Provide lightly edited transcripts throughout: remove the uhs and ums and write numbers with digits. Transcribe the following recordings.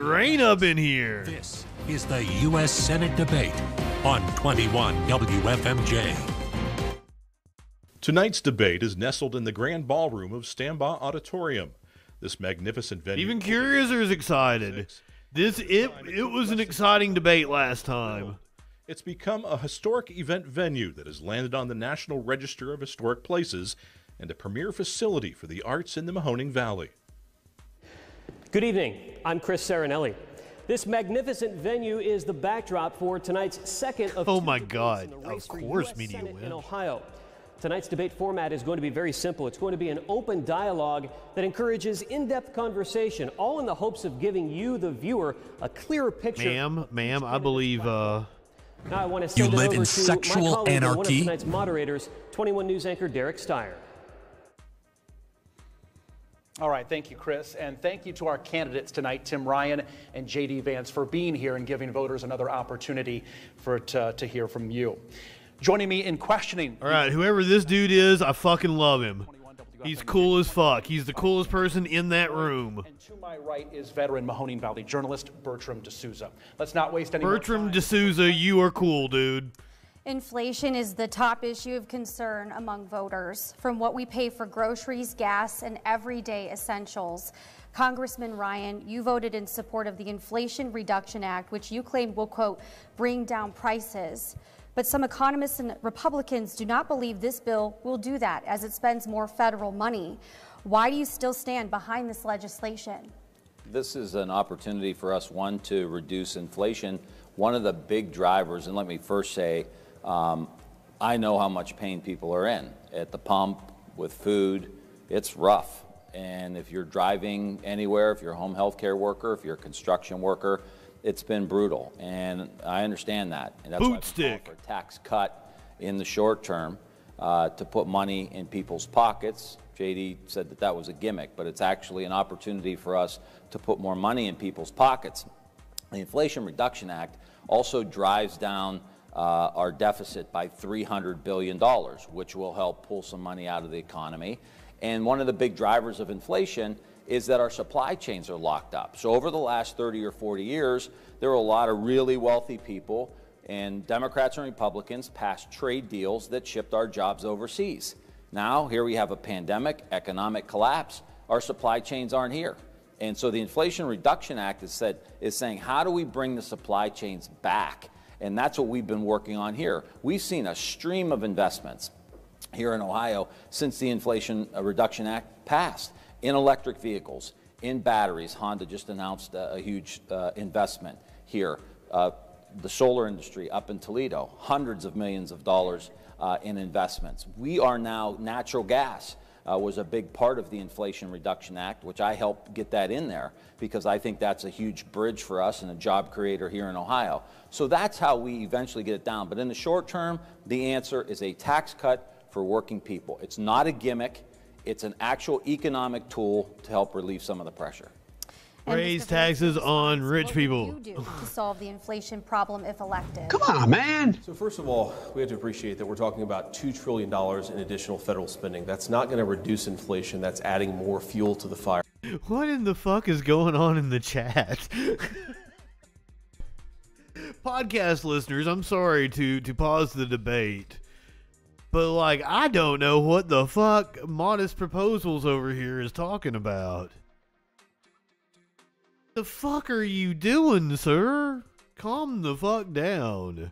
rain up in here. This is the U.S. Senate debate on 21 WFMJ. Tonight's debate is nestled in the grand ballroom of Stambaugh Auditorium. This magnificent venue. Even Curiouser is excited. It was an exciting debate last time. It's become a historic event venue that has landed on the National Register of Historic Places and a premier facility for the arts in the Mahoning Valley. Good evening. I'm Chris Sarinelli. This magnificent venue is the backdrop for tonight's second of Oh two my debates God! in the race Of for course, US media Senate wins. in Ohio. Tonight's debate format is going to be very simple. It's going to be an open dialogue that encourages in-depth conversation, all in the hopes of giving you, the viewer, a clearer picture. Ma'am, I believe. Now I want to send You it live over in to sexual my colleague and one of anarchy? tonight's moderators, 21 News anchor Derek Steyer. All right, thank you, Chris, and thank you to our candidates tonight, Tim Ryan and J.D. Vance, for being here and giving voters another opportunity to hear from you. Joining me in questioning. All right, whoever this dude is, I fucking love him. He's cool as fuck. He's the coolest person in that room. And to my right is veteran Mahoning Valley journalist Bertram D'Souza. Let's not waste any more time. Bertram D'Souza, you are cool, dude. Inflation is the top issue of concern among voters. From what we pay for groceries, gas, and everyday essentials. Congressman Ryan, you voted in support of the Inflation Reduction Act, which you claimed will, quote, bring down prices. But some economists and Republicans do not believe this bill will do that, as it spends more federal money. Why do you still stand behind this legislation? This is an opportunity for us, one, to reduce inflation. One of the big drivers, and let me first say, I know how much pain people are in at the pump, with food. It's rough. And if you're driving anywhere, if you're a home health care worker, if you're a construction worker, it's been brutal. And I understand that. And that's why we call for a tax cut in the short term to put money in people's pockets. JD said that that was a gimmick, but it's actually an opportunity for us to put more money in people's pockets. The Inflation Reduction Act also drives down our deficit by $300 billion, which will help pull some money out of the economy. And one of the big drivers of inflation is that our supply chains are locked up. So over the last 30 or 40 years, there were a lot of really wealthy people, and Democrats and Republicans passed trade deals that shipped our jobs overseas. Now, here we have a pandemic, economic collapse. Our supply chains aren't here. And so the Inflation Reduction Act is saying, how do we bring the supply chains back? And that's what we've been working on here. We've seen a stream of investments here in Ohio since the Inflation Reduction Act passed, in electric vehicles, in batteries. Honda just announced a huge investment here. The solar industry up in Toledo, hundreds of millions of dollars in investments. We are now, natural gas was a big part of the Inflation Reduction Act, which I helped get that in there because I think that's a huge bridge for us and a job creator here in Ohio. So that's how we eventually get it down. But in the short term, the answer is a tax cut for working people. It's not a gimmick. It's an actual economic tool to help relieve some of the pressure. Raise taxes on rich people. What would you do to solve the inflation problem if elected? Come on, man. So first of all, we have to appreciate that we're talking about $2 trillion in additional federal spending. That's not going to reduce inflation. That's adding more fuel to the fire. What in the fuck is going on in the chat? Podcast listeners, I'm sorry to pause the debate. But, like, I don't know what the fuck Modest Proposals over here is talking about. The fuck are you doing, sir? Calm the fuck down.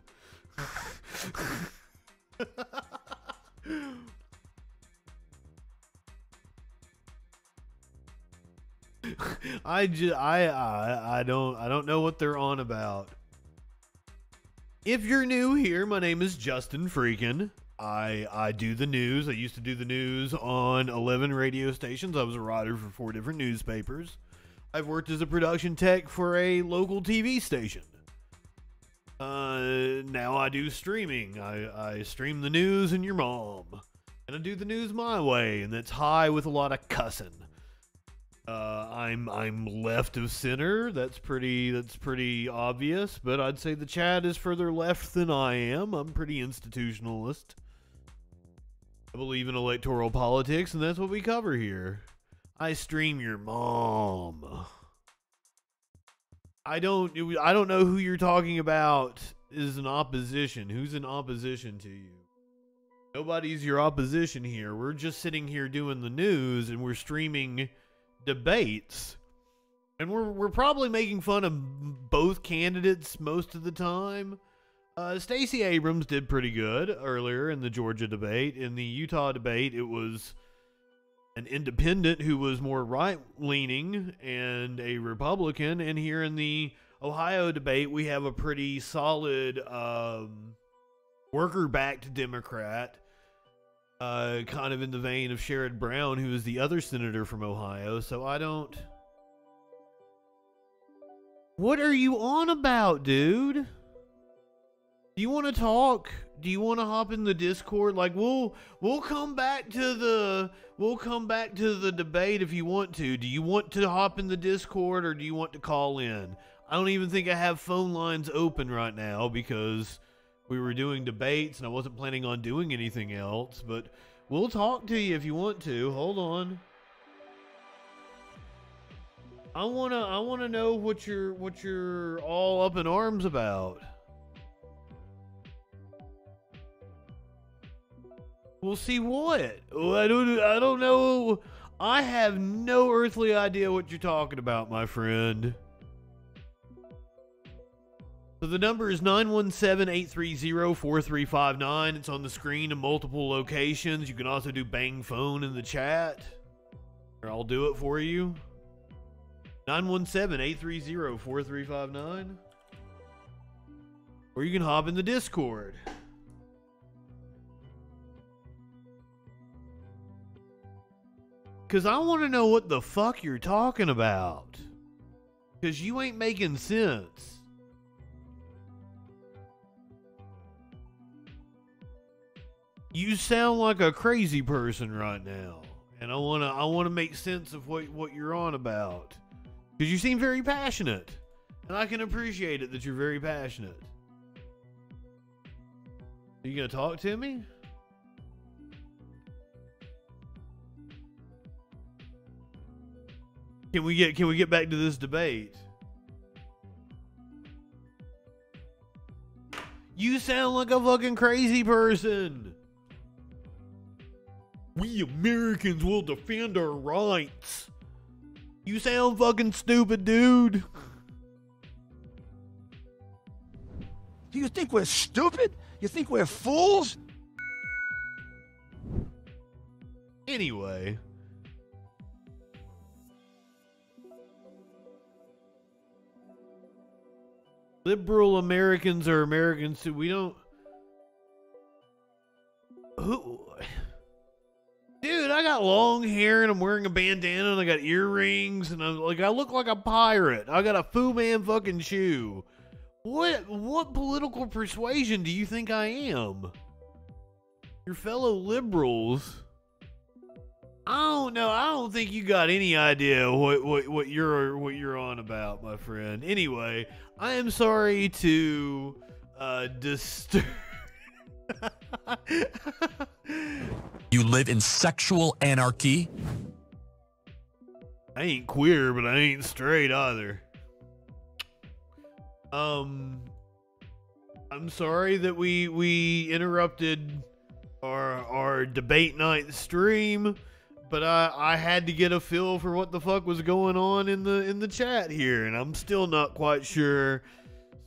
I don't know what they're on about. If you're new here, my name is Justin FREAKIN. I do the news. I used to do the news on 11 radio stations. I was a writer for 4 different newspapers. I've worked as a production tech for a local TV station. Now I do streaming. I stream the news and your mom. And I do the news my way, and that's high with a lot of cussing. I'm left of center. That's pretty obvious, but I'd say the chat is further left than I am. I'm pretty institutionalist. I believe in electoral politics, and that's what we cover here. I stream your mom. I don't know who you're talking about is an opposition. Who's in opposition to you? Nobody's your opposition here. We're just sitting here doing the news, and we're streaming debates. And we're probably making fun of both candidates most of the time. Stacey Abrams did pretty good earlier in the Georgia debate. In the Utah debate, it was an independent who was more right-leaning and a Republican. And here in the Ohio debate, we have a pretty solid worker-backed Democrat, kind of in the vein of Sherrod Brown, who is the other senator from Ohio. So I don't... What are you on about, dude? Do you want to talk? Do you want to hop in the Discord? Like, we'll come back to the debate if you want to. Do you want to hop in the Discord, or do you want to call in? I don't even think I have phone lines open right now because we were doing debates and I wasn't planning on doing anything else, but we'll talk to you if you want to. Hold on. I wanna know what you're all up in arms about. We'll see what. I don't know. I have no earthly idea what you're talking about, my friend. So the number is 917-830-4359. It's on the screen in multiple locations. You can also do bang phone in the chat, or I'll do it for you. 917-830-4359. Or you can hop in the Discord. Because I want to know what the fuck you're talking about. Because you ain't making sense. You sound like a crazy person right now. And I want to make sense of what you're on about. Because you seem very passionate. And I can appreciate it that you're very passionate. Are you going to talk to me? Can we get back to this debate? You sound like a fucking crazy person. We Americans will defend our rights. You sound fucking stupid, dude. Do you think we're stupid? You think we're fools? Anyway. Liberal Americans are Americans too. We don't... Who... Dude, I got long hair and I'm wearing a bandana and I got earrings and I look like a pirate. I got a Fu Man fucking shoe. What political persuasion do you think I am? Your fellow liberals? I don't know. I don't think you got any idea what you're on about, my friend. Anyway, I am sorry to disturb. You live in sexual anarchy? I ain't queer, but I ain't straight either. I'm sorry that we interrupted our debate night stream, but I had to get a feel for what the fuck was going on in the chat here, and I'm still not quite sure.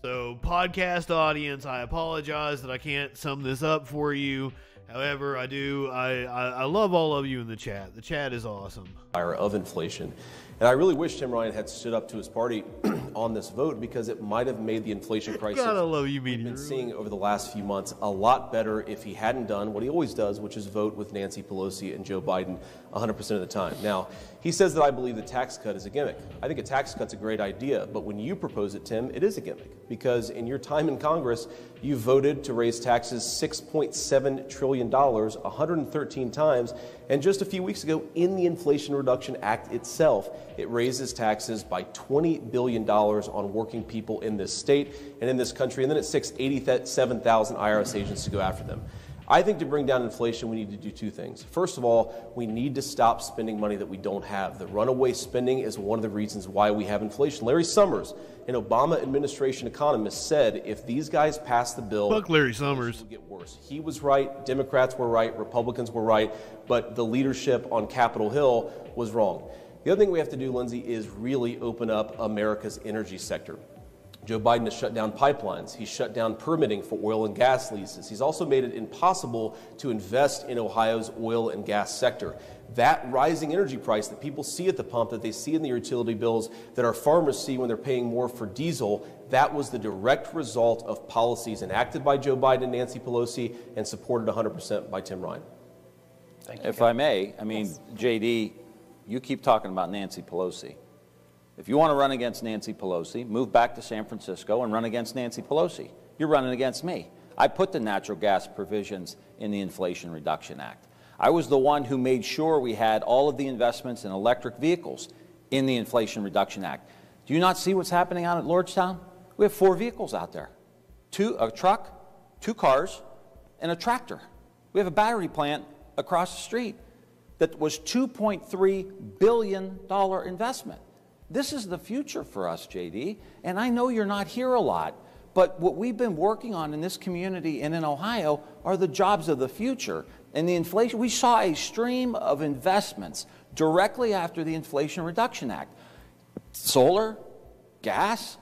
So, podcast audience, I apologize that I can't sum this up for you. However, I love all of you in the chat. The chat is awesome. Of inflation. And I really wish Tim Ryan had stood up to his party on this vote, because it might have made the inflation crisis we've been seeing over the last few months a lot better if he hadn't done what he always does, which is vote with Nancy Pelosi and Joe Biden 100% of the time. Now, he says that I believe the tax cut is a gimmick. I think a tax cut's a great idea, but when you propose it, Tim, it is a gimmick, because in your time in Congress, you voted to raise taxes $6.7 trillion 113 times, and just a few weeks ago in the Inflation Reduction Act itself, it raises taxes by $20 billion on working people in this state and in this country, and then it sticks 87,000 IRS agents to go after them. I think to bring down inflation, we need to do two things. First of all, we need to stop spending money that we don't have. The runaway spending is one of the reasons why we have inflation. Larry Summers, an Obama administration economist, said if these guys pass the bill, fuck Larry Summers, it will get worse. He was right, Democrats were right, Republicans were right, but the leadership on Capitol Hill was wrong. The other thing we have to do, Lindsay, is really open up America's energy sector. Joe Biden has shut down pipelines. He's shut down permitting for oil and gas leases. He's also made it impossible to invest in Ohio's oil and gas sector. That rising energy price that people see at the pump, that they see in the utility bills, that our farmers see when they're paying more for diesel, that was the direct result of policies enacted by Joe Biden and Nancy Pelosi and supported 100% by Tim Ryan. Thank you. If I may, I mean, yes. JD, you keep talking about Nancy Pelosi. If you want to run against Nancy Pelosi, move back to San Francisco and run against Nancy Pelosi. You're running against me. I put the natural gas provisions in the Inflation Reduction Act. I was the one who made sure we had all of the investments in electric vehicles in the Inflation Reduction Act. Do you not see what's happening out at Lordstown? We have 4 vehicles out there. A truck, 2 cars, and a tractor. We have a battery plant across the street that was $2.3 billion investment. This is the future for us, JD, and I know you're not here a lot, but what we've been working on in this community and in Ohio are the jobs of the future. And the inflation, we saw a stream of investments directly after the Inflation Reduction Act. Solar, gas,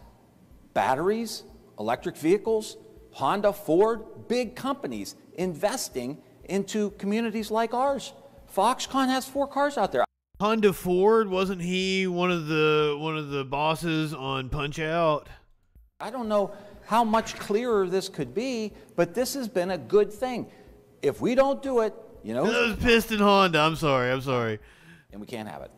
batteries, electric vehicles, Honda, Ford, big companies investing into communities like ours. Foxconn has 4 cars out there. Honda Ford, wasn't he one of the bosses on Punch Out? I don't know how much clearer this could be, but this has been a good thing. If we don't do it, you know. That was Piston Honda. I'm sorry. And we can't have it.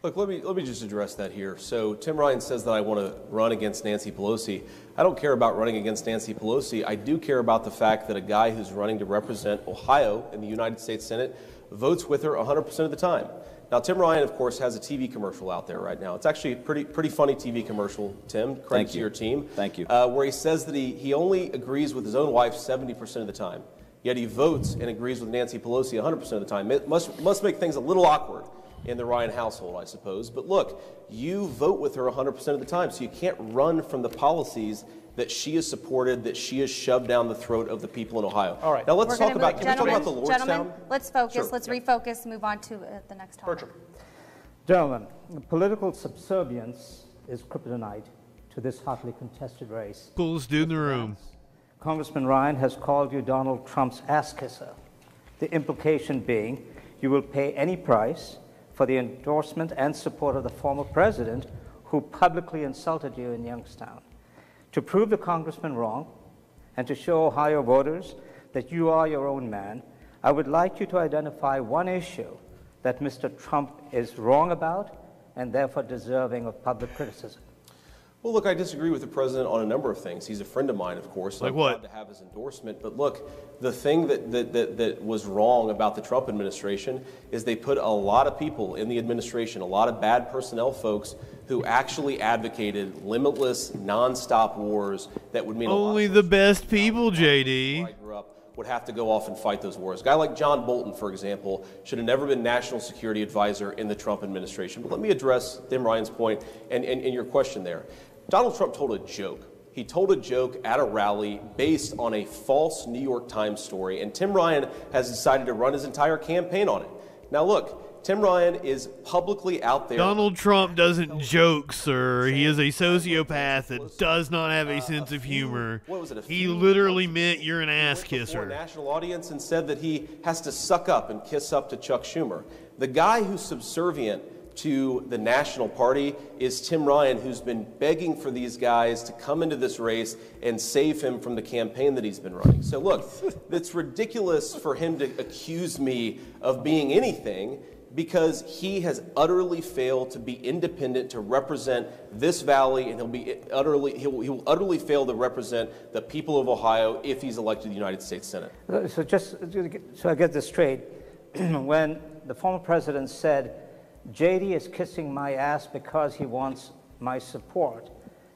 Look, let me just address that here. So Tim Ryan says that I want to run against Nancy Pelosi. I don't care about running against Nancy Pelosi. I do care about the fact that a guy who's running to represent Ohio in the United States Senate votes with her 100% of the time. Now, Tim Ryan, of course, has a TV commercial out there right now. It's actually a pretty funny TV commercial, Tim. Credit to your team. Thank you. Where he says that he only agrees with his own wife 70% of the time. Yet he votes and agrees with Nancy Pelosi 100% of the time. It must make things a little awkward in the Ryan household, I suppose. But look, you vote with her 100% of the time, so you can't run from the policies that she has supported, that she has shoved down the throat of the people in Ohio. All right. Now let's talk about, can we talk about the Lordstown? Gentlemen, let's focus. Sure. Let's refocus, move on to the next topic. Bertram. Gentlemen, political subservience is kryptonite to this hotly contested race. Coolest dude in the room. Congressman Ryan has called you Donald Trump's ass kisser. The implication being you will pay any price for the endorsement and support of the former president who publicly insulted you in Youngstown. To prove the congressman wrong and to show Ohio voters that you are your own man, I would like you to identify one issue that Mr. Trump is wrong about and therefore deserving of public criticism. Well, look, I disagree with the president on a number of things. He's a friend of mine, of course. Like I'm what? proud to have his endorsement. But look, the thing that was wrong about the Trump administration is they put a lot of people in the administration, a lot of bad personnel folks who actually advocated limitless, nonstop wars that would mean only a lot the best people, JD. where I grew up would have to go off and fight those wars. A guy like John Bolton, for example, should have never been national security advisor in the Trump administration. But let me address Tim Ryan's point and your question there. Donald Trump told a joke. He told a joke at a rally based on a false New York Times story, and Tim Ryan has decided to run his entire campaign on it. Now look, Tim Ryan is publicly out there. Donald Trump doesn't joke, sir. He is a sociopath that does not have a sense of humor. He literally meant you're an ass kisser. Before a national audience and said that he has to suck up and kiss up to Chuck Schumer. The guy who's subservient to the National Party is Tim Ryan, who's been begging for these guys to come into this race and save him from the campaign that he's been running. So look, it's ridiculous for him to accuse me of being anything because he has utterly failed to be independent to represent this valley, and he will utterly fail to represent the people of Ohio if he's elected to the United States Senate. So just so I get this straight, when the former president said, JD is kissing my ass because he wants my support,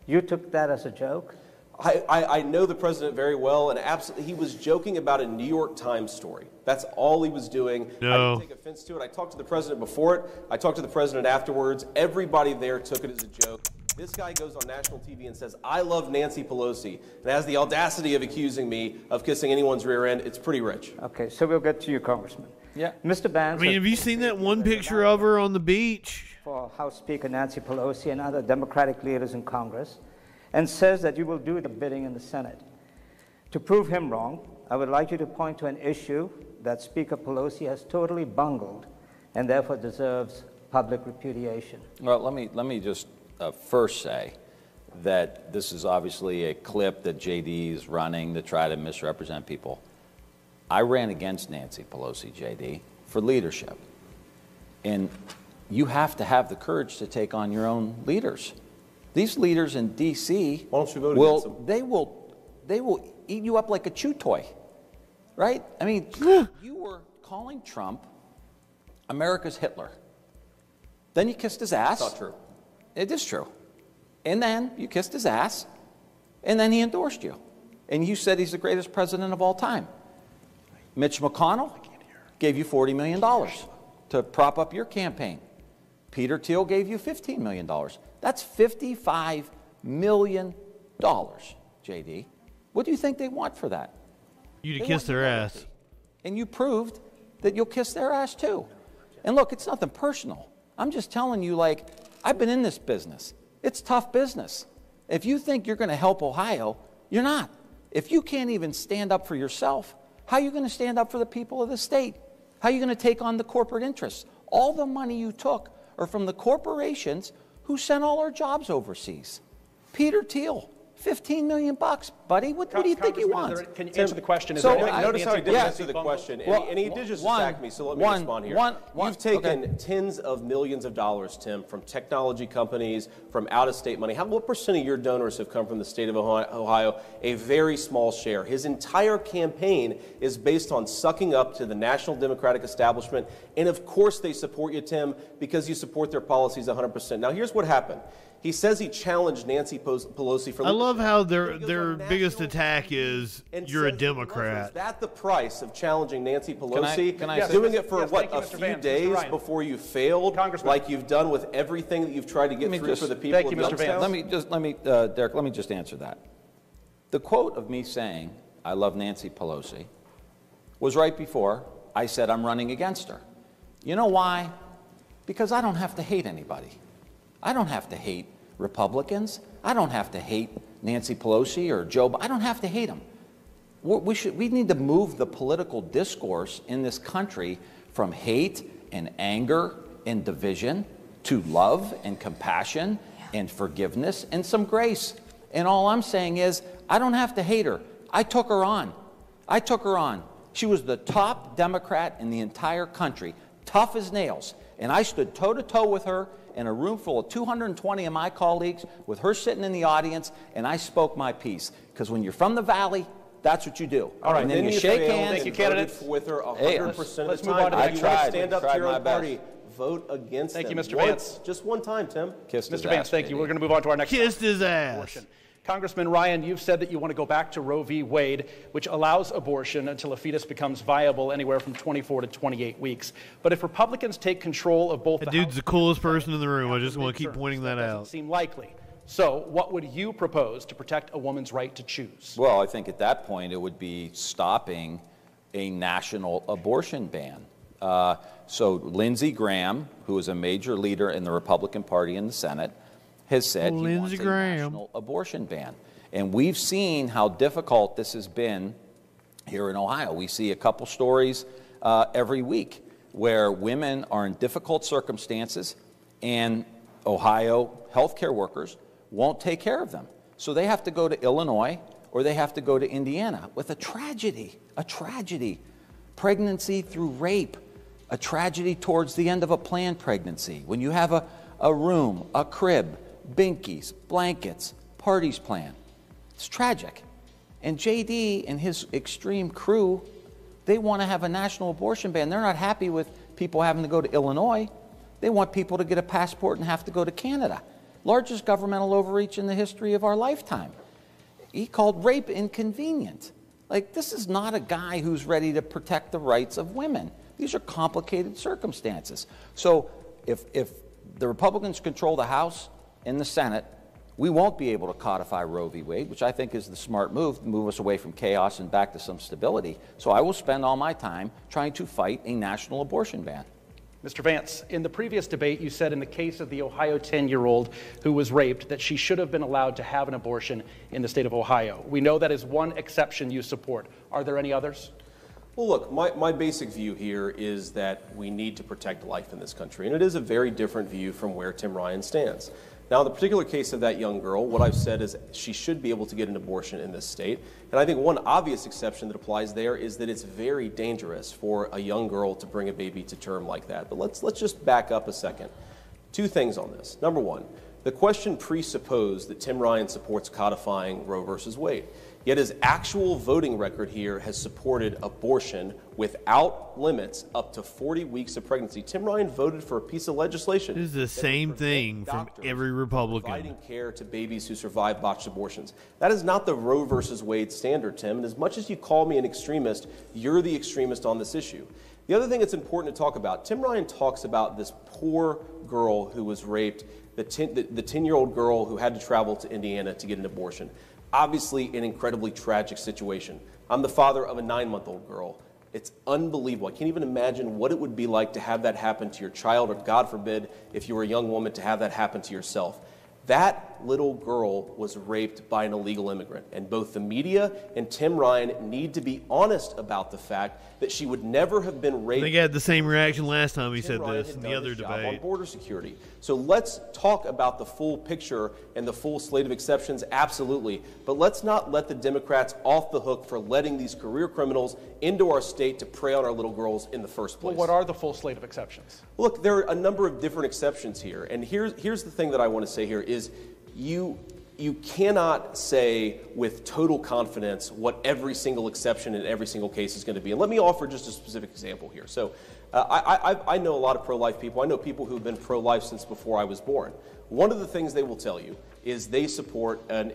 you took that as a joke? I know the president very well, and absolutely, he was joking about a New York Times story. That's all he was doing. No. I didn't take offense to it. I talked to the president before it. I talked to the president afterwards. Everybody there took it as a joke. This guy goes on national TV and says, I love Nancy Pelosi, and has the audacity of accusing me of kissing anyone's rear end. It's pretty rich. Okay, so we'll get to you, Congressman. Yeah. Mr. Vance. I mean, have you seen that one picture of her on the beach? For House Speaker Nancy Pelosi and other Democratic leaders in Congress, and says that you will do the bidding in the Senate. To prove him wrong, I would like you to point to an issue that Speaker Pelosi has totally bungled and therefore deserves public repudiation. Well, let me just first say that this is obviously a clip that JD is running to try to misrepresent people. I ran against Nancy Pelosi, JD, for leadership. And you have to have the courage to take on your own leaders. These leaders in D.C. Why don't you vote against them? They will eat you up like a chew toy, right? I mean, you were calling Trump America's Hitler. Then you kissed his ass. That's not true. It is true. And then you kissed his ass, and then he endorsed you. And you said he's the greatest president of all time. Mitch McConnell gave you $40 million to prop up your campaign. Peter Thiel gave you $15 million. That's $55 million, JD. What do you think they want for that? You to kiss their ass. And you proved that you'll kiss their ass too. And look, it's nothing personal. I'm just telling you, like, I've been in this business. It's tough business. If you think you're going to help Ohio, you're not. If you can't even stand up for yourself, how are you going to stand up for the people of the state? How are you going to take on the corporate interests? All the money you took are from the corporations who sent all our jobs overseas. Peter Thiel, $15 million, buddy. What do you think he wants? Can you answer the question? Notice how he didn't answer the question, and he did just attack me, so let me respond here. You've taken tens of millions of dollars, Tim, from technology companies, from out-of-state money. What percent of your donors have come from the state of Ohio? A very small share. His entire campaign is based on sucking up to the national Democratic establishment, and of course they support you, Tim, because you support their policies 100%. Now, here's what happened. He says he challenged Nancy Pelosi for... I love how their biggest attack is you're a Democrat. Is that the price of challenging Nancy Pelosi? Can I doing it for, a few days before you failed, like you've done with everything that you've tried to get through for the people of Youngstown? Derek, let me just answer that. The quote of me saying, I love Nancy Pelosi, was right before I said I'm running against her. You know why? Because I don't have to hate anybody. I don't have to hate Republicans. I don't have to hate Nancy Pelosi or Joe Biden. I don't have to hate them. We need to move the political discourse in this country from hate and anger and division to love and compassion and forgiveness and some grace. And all I'm saying is, I don't have to hate her. I took her on. I took her on. She was the top Democrat in the entire country, tough as nails. And I stood toe-to-toe with her in a room full of 220 of my colleagues, with her sitting in the audience, and I spoke my piece. Because when you're from the Valley, that's what you do. All right, and then you shake hands. Thank you, candidates. With her 100% of the time. Move on to the next stand up to your own party. Vote against them. Thank you, Mr. Vance. Just one time, Tim. Mr. Vance, thank you. We're going to move on to our next Kissed his ass. portion. Congressman Ryan, you've said that you want to go back to Roe v. Wade, which allows abortion until a fetus becomes viable anywhere from 24 to 28 weeks. But if Republicans take control of both that dude's the coolest person in the room. I just want to keep pointing that out. Doesn't seem likely. So what would you propose to protect a woman's right to choose? Well, I think at that point it would be stopping a national abortion ban. So Lindsey Graham, who is a major leader in the Republican Party in the Senate, has said he wants a national abortion ban. And we've seen how difficult this has been here in Ohio. We see a couple stories every week where women are in difficult circumstances and Ohio healthcare workers won't take care of them. So they have to go to Illinois or they have to go to Indiana with a tragedy, pregnancy through rape, a tragedy towards the end of a planned pregnancy. When you have a room, a crib, binkies, blankets, parties planned. It's tragic. And JD and his extreme crew, they want to have a national abortion ban. They're not happy with people having to go to Illinois. They want people to get a passport and have to go to Canada. Largest governmental overreach in the history of our lifetime. he called rape inconvenient. Like, this is not a guy who's ready to protect the rights of women. These are complicated circumstances. So if the Republicans control the House and the Senate, we won't be able to codify Roe v. Wade, which I think is the smart move us away from chaos and back to some stability. So I will spend all my time trying to fight a national abortion ban. Mr. Vance, in the previous debate, you said in the case of the Ohio 10-year-old who was raped that she should have been allowed to have an abortion in the state of Ohio. We know that is one exception you support. Are there any others? Well, look, my basic view here is that we need to protect life in this country, and it is a very different view from where Tim Ryan stands. Now, in the particular case of that young girl, what I've said is she should be able to get an abortion in this state. And I think one obvious exception that applies there is that it's very dangerous for a young girl to bring a baby to term like that. But let's just back up a second. Two things on this. Number one, the question presupposed that Tim Ryan supports codifying Roe versus Wade. Yet his actual voting record here has supported abortion without limits up to 40 weeks of pregnancy. Tim Ryan voted for a piece of legislation. This is the same thing from every Republican. Providing care to babies who survive botched abortions. That is not the Roe versus Wade standard, Tim. And as much as you call me an extremist, you're the extremist on this issue. The other thing that's important to talk about, Tim Ryan talks about this poor girl who was raped, the 10-year-old girl who had to travel to Indiana to get an abortion. Obviously, an incredibly tragic situation. I'm the father of a 9-month-old girl. It's unbelievable. I can't even imagine what it would be like to have that happen to your child, or God forbid, if you were a young woman, to have that happen to yourself. That little girl was raped by an illegal immigrant, and both the media and Tim Ryan need to be honest about the fact that she would never have been raped. I think I had the same reaction last time he said this in the other debate. On border security. So let's talk about the full picture and the full slate of exceptions, absolutely. But let's not let the Democrats off the hook for letting these career criminals into our state to prey on our little girls in the first place. Well, what are the full slate of exceptions? Look, there are a number of different exceptions here. And here's the thing that I want to say here is you cannot say with total confidence what every single exception in every single case is going to be. And let me offer just a specific example here. So I know a lot of pro-life people. I know people who have been pro-life since before I was born. One of the things they will tell you is they support an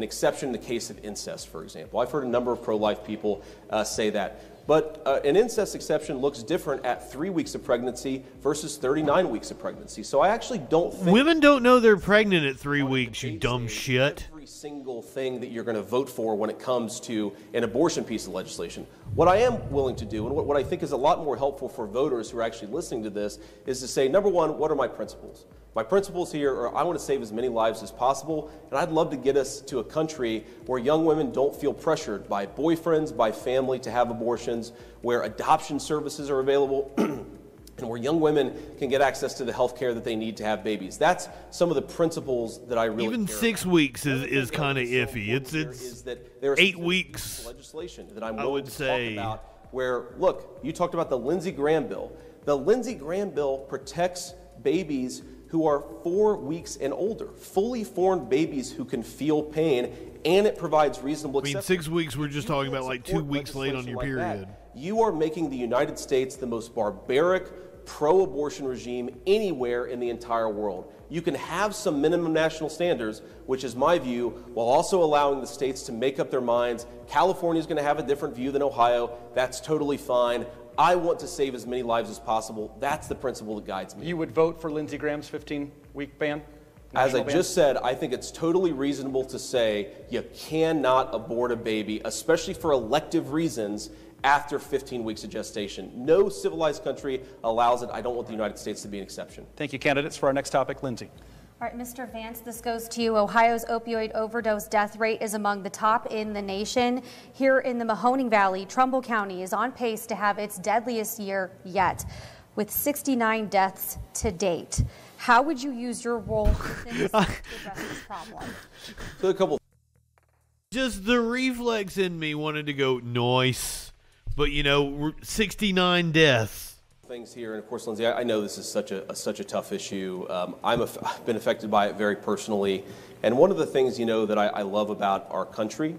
exception in the case of incest, for example. I've heard a number of pro-life people say that. But an incest exception looks different at 3 weeks of pregnancy versus 39 weeks of pregnancy. So I actually don't think... Women don't know they're pregnant at 3 weeks, you dumb shit. Every single thing that you're going to vote for when it comes to an abortion piece of legislation. What I am willing to do, and what I think is a lot more helpful for voters who are actually listening to this, is to say, number one, what are my principles? My principles here are I want to save as many lives as possible, and I'd love to get us to a country where young women don't feel pressured by boyfriends, by family to have abortions, where adoption services are available, and where young women can get access to the health care that they need to have babies. That's some of the principles that I really Even 6 weeks is kind of iffy. It's 8 weeks. Legislation that I'm willing to talk about where, look, you talked about the Lindsey Graham bill. The Lindsey Graham bill protects babies who are 4 weeks and older, fully formed babies who can feel pain, and it provides reasonable acceptance. 6 weeks, we're just talking about like 2 weeks late on your period. You are making the United States the most barbaric pro-abortion regime anywhere in the entire world. You can have some minimum national standards, which is my view, while also allowing the states to make up their minds. California is going to have a different view than Ohio. That's totally fine. I want to save as many lives as possible. That's the principle that guides me. You would vote for Lindsey Graham's 15-week ban? As I just said, I think it's totally reasonable to say you cannot abort a baby, especially for elective reasons, after 15 weeks of gestation. No civilized country allows it. I don't want the United States to be an exception. Thank you, candidates. For our next topic, Lindsey. All right, Mr. Vance, this goes to you. Ohio's opioid overdose death rate is among the top in the nation. Here in the Mahoning Valley, Trumbull County is on pace to have its deadliest year yet, with 69 deaths to date. How would you use your role within this to address this problem? So a couple. Just the reflex in me wanted to go nice, but 69 deaths. Things here, and of course, Lindsey, I know this is such a tough issue. I've been affected by it very personally, and one of the things that I love about our country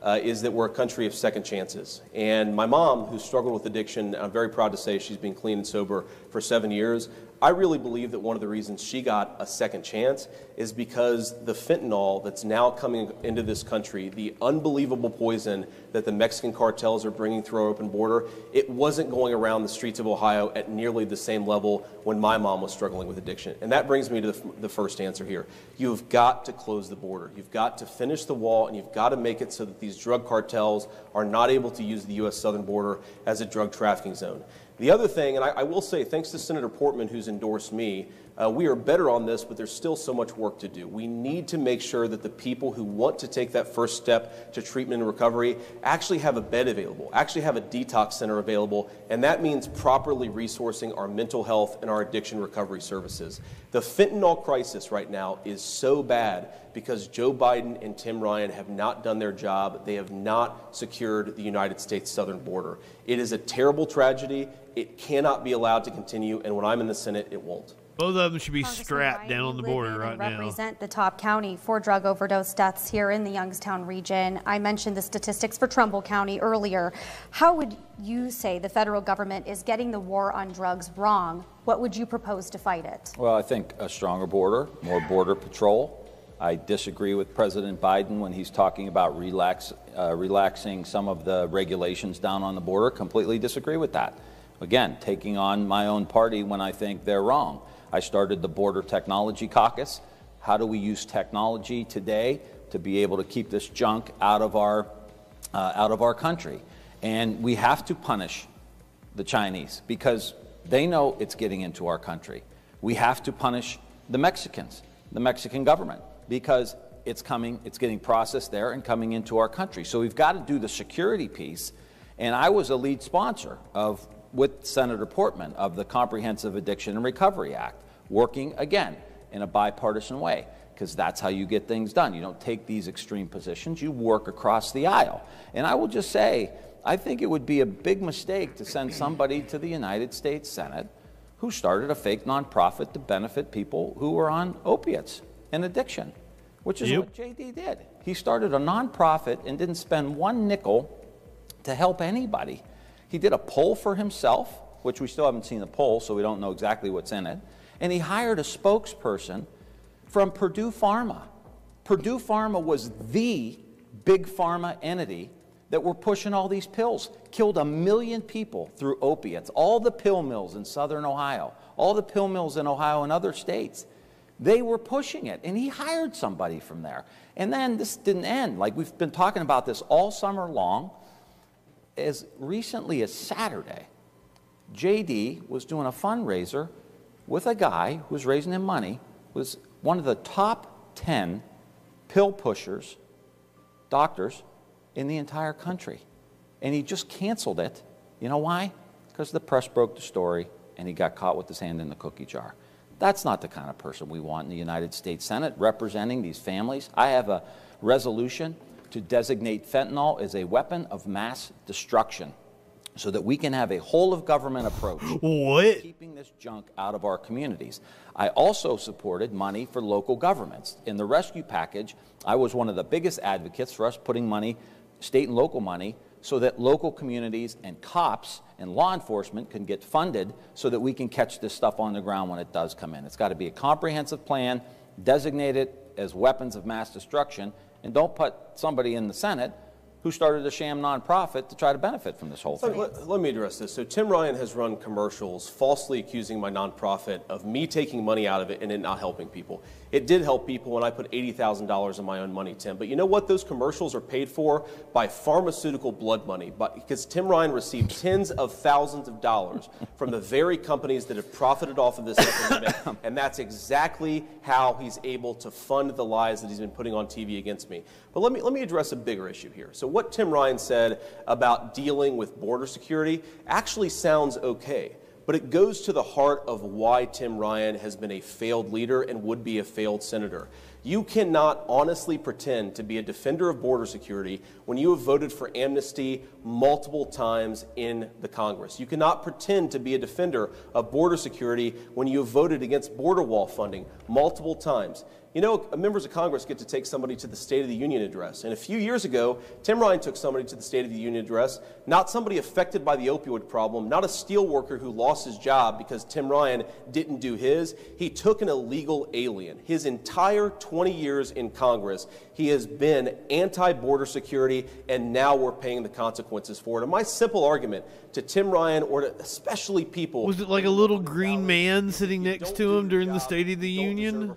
is that we're a country of second chances. And my mom, who struggled with addiction, I'm very proud to say she's been clean and sober for 7 years. I really believe that one of the reasons she got a second chance is because the fentanyl that's now coming into this country, the unbelievable poison that the Mexican cartels are bringing through our open border, it wasn't going around the streets of Ohio at nearly the same level when my mom was struggling with addiction. And that brings me to the first answer here. You've got to close the border. You've got to finish the wall, and you've got to make it so that these drug cartels are not able to use the U.S. southern border as a drug trafficking zone. The other thing, and I will say, thanks to Senator Portman, who's endorsed me, we are better on this, but there's still so much work to do. We need to make sure that the people who want to take that first step to treatment and recovery actually have a bed available, actually have a detox center available, and that means properly resourcing our mental health and our addiction recovery services. The fentanyl crisis right now is so bad because Joe Biden and Tim Ryan have not done their job. They have not secured the United States southern border. It is a terrible tragedy. It cannot be allowed to continue, and when I'm in the Senate, it won't. Both of them should be strapped down on the border right now. Represent the top county for drug overdose deaths here in the Youngstown region. I mentioned the statistics for Trumbull County earlier. How would you say the federal government is getting the war on drugs wrong? What would you propose to fight it? Well, I think a stronger border, more border patrol. I disagree with President Biden when he's talking about relaxing some of the regulations down on the border. Completely disagree with that. Again, taking on my own party when I think they're wrong. I started the Border Technology Caucus. How do we use technology today to be able to keep this junk out of our country? And we have to punish the Chinese because they know it's getting into our country. We have to punish the Mexicans, the Mexican government, because it's getting processed there and coming into our country. So we've got to do the security piece. And I was a lead sponsor with Senator Portman of the Comprehensive Addiction and Recovery Act, working, again, in a bipartisan way, because that's how you get things done. You don't take these extreme positions, you work across the aisle. And I will just say, I think it would be a big mistake to send somebody to the United States Senate who started a fake nonprofit to benefit people who were on opiates and addiction, which is what JD did. He started a nonprofit and didn't spend one nickel to help anybody. He did a poll for himself, which we still haven't seen the poll, so we don't know exactly what's in it. And he hired a spokesperson from Purdue Pharma. Purdue Pharma was the big pharma entity that were pushing all these pills, killed 1 million people through opiates. All the pill mills in southern Ohio, all the pill mills in Ohio and other states, they were pushing it. And he hired somebody from there. And then this didn't end. Like, we've been talking about this all summer long. As recently as Saturday, JD was doing a fundraiser with a guy who was raising him money, was one of the top 10 pill pushers, doctors, in the entire country. And he just canceled it. You know why? Because the press broke the story and he got caught with his hand in the cookie jar. That's not the kind of person we want in the United States Senate representing these families. I have a resolution to designate fentanyl as a weapon of mass destruction so that we can have a whole-of-government approach to keeping this junk out of our communities. I also supported money for local governments. In the rescue package, I was one of the biggest advocates for us putting money, state and local money, so that local communities and cops and law enforcement can get funded so that we can catch this stuff on the ground when it does come in. It's got to be a comprehensive plan, designate it as weapons of mass destruction, and don't put somebody in the Senate who started a sham nonprofit to try to benefit from this whole thing. Let me address this. So Tim Ryan has run commercials falsely accusing my nonprofit of me taking money out of it and it not helping people. It did help people when I put $80,000 of my own money, Tim. But you know what? Those commercials are paid for by pharmaceutical blood money, because Tim Ryan received tens of thousands of dollars from the very companies that have profited off of this epidemic, and that's exactly how he's able to fund the lies that he's been putting on TV against me. But let me address a bigger issue here. So what Tim Ryan said about dealing with border security actually sounds okay. But it goes to the heart of why Tim Ryan has been a failed leader and would be a failed senator. You cannot honestly pretend to be a defender of border security when you have voted for amnesty multiple times in the Congress. You cannot pretend to be a defender of border security when you have voted against border wall funding multiple times. You know, members of Congress get to take somebody to the State of the Union address. And a few years ago, Tim Ryan took somebody to the State of the Union address, not somebody affected by the opioid problem, not a steel worker who lost his job because Tim Ryan didn't do his. He took an illegal alien. His entire 20 years in Congress, he has been anti-border security, and now we're paying the consequences for it. And my simple argument to Tim Ryan, or to especially people... Was it like a little green man sitting next to him during the State of the Union?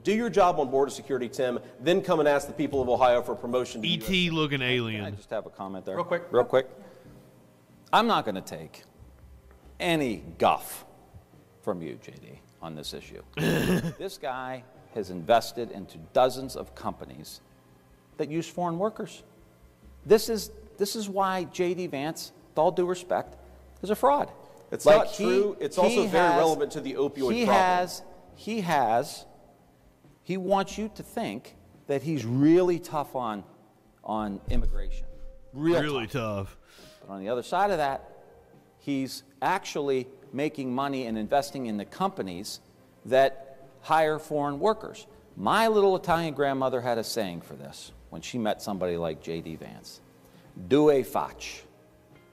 Do your job on border security, Tim, then come and ask the people of Ohio for promotion. E.T. looking alien. Can I just have a comment there? Real quick. Real quick. I'm not going to take any guff from you, JD, on this issue. This guy has invested into dozens of companies that use foreign workers. This is why JD Vance, with all due respect, is a fraud. It's not true. It's also very relevant to the opioid problem. He wants you to think that he's really tough on immigration. Really tough. But on the other side of that, he's actually making money and investing in the companies that hire foreign workers. My little Italian grandmother had a saying for this when she met somebody like J.D. Vance. Due facce.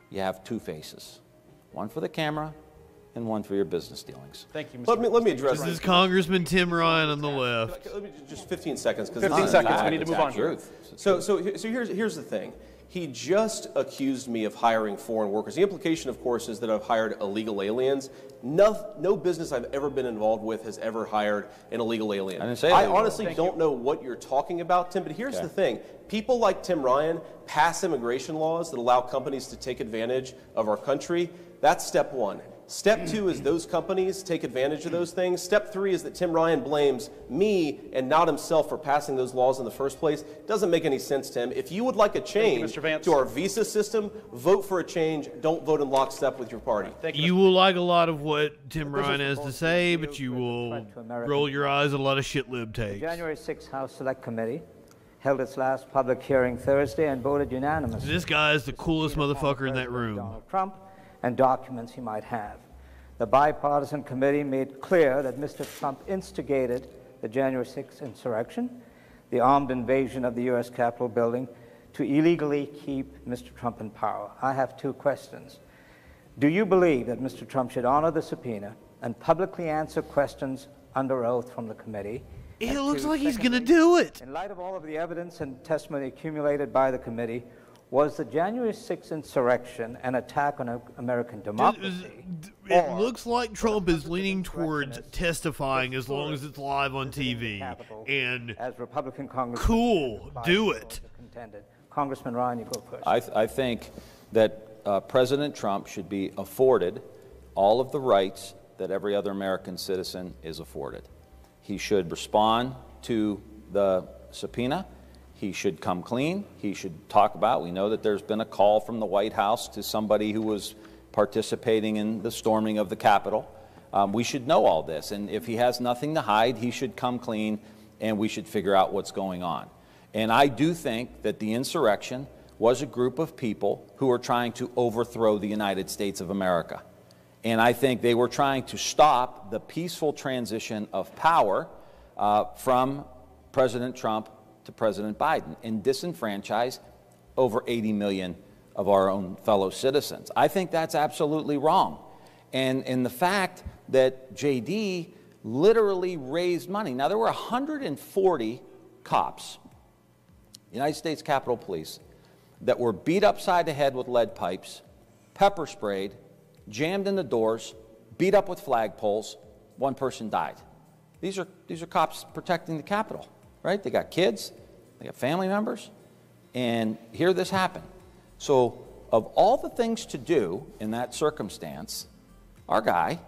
You have two faces. One for the camera and one for your business dealings. Thank you, Mr. Let me address this. This is Congressman Tim Ryan on the left. Let me just 15 seconds. 15 seconds. We need to move on. So here's the thing. He just accused me of hiring foreign workers. The implication, of course, is that I've hired illegal aliens. No business I've ever been involved with has ever hired an illegal alien. I didn't say that. I honestly don't know what you're talking about, Tim, but here's the thing. People like Tim Ryan pass immigration laws that allow companies to take advantage of our country. That's step one. Step two is those companies take advantage of those things. Step three is that Tim Ryan blames me and not himself for passing those laws in the first place. Doesn't make any sense, Tim. If you would like a change to our visa system, vote for a change. Don't vote in lockstep with your party. You will like a lot of what Tim Ryan has to say, but you will roll your eyes at a lot of shit lib takes. The January 6th House Select Committee held its last public hearing Thursday and voted unanimously. This guy is the coolest motherfucker in that room. Donald Trump and documents he might have. The bipartisan committee made clear that Mr. Trump instigated the January 6th insurrection, the armed invasion of the U.S. Capitol building, to illegally keep Mr. Trump in power. I have two questions. Do you believe that Mr. Trump should honor the subpoena and publicly answer questions under oath from the committee? It looks like he's going to do it. In light of all of the evidence and testimony accumulated by the committee, was the January 6th insurrection an attack on American democracy? It looks like Trump is leaning towards testifying as long as it's live on TV. And as Republican Congress, cool, do it. Congressman Ryan, you go first. I think that President Trump should be afforded all of the rights that every other American citizen is afforded. He should respond to the subpoena. He should come clean. He should talk about, we know that there's been a call from the White House to somebody who was participating in the storming of the Capitol. We should know all this. And if he has nothing to hide, he should come clean and we should figure out what's going on. And I do think that the insurrection was a group of people who were trying to overthrow the United States of America. And I think they were trying to stop the peaceful transition of power from President Trump to President Biden and disenfranchise over 80 million of our own fellow citizens. I think that's absolutely wrong. And the fact that JD literally raised money. Now, there were 140 cops, United States Capitol Police, that were beat upside the head with lead pipes, pepper sprayed, jammed in the doors, beat up with flagpoles. One person died. These are cops protecting the Capitol. Right? They got kids, they got family members, and here this happened. So of all the things to do in that circumstance, our guy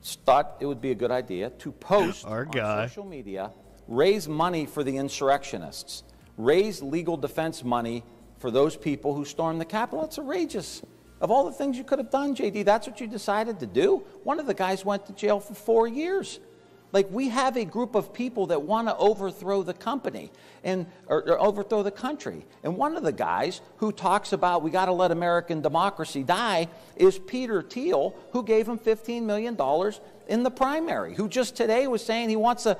thought it would be a good idea to post on social media, raise money for the insurrectionists, raise legal defense money for those people who stormed the Capitol. It's outrageous. Of all the things you could have done, JD, that's what you decided to do? One of the guys went to jail for 4 years. Like, we have a group of people that want to overthrow the company or overthrow the country. And one of the guys who talks about we got to let American democracy die is Peter Thiel, who gave him $15 million in the primary, who just today was saying he wants to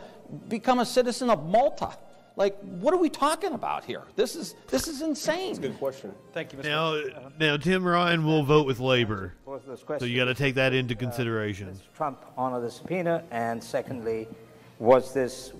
become a citizen of Malta. Like, what are we talking about here? This is insane. That's a good question. Thank you, Mr. Now, Tim Ryan will vote with Labor, so you got to take that into consideration. Does Trump honor the subpoena? And secondly, was this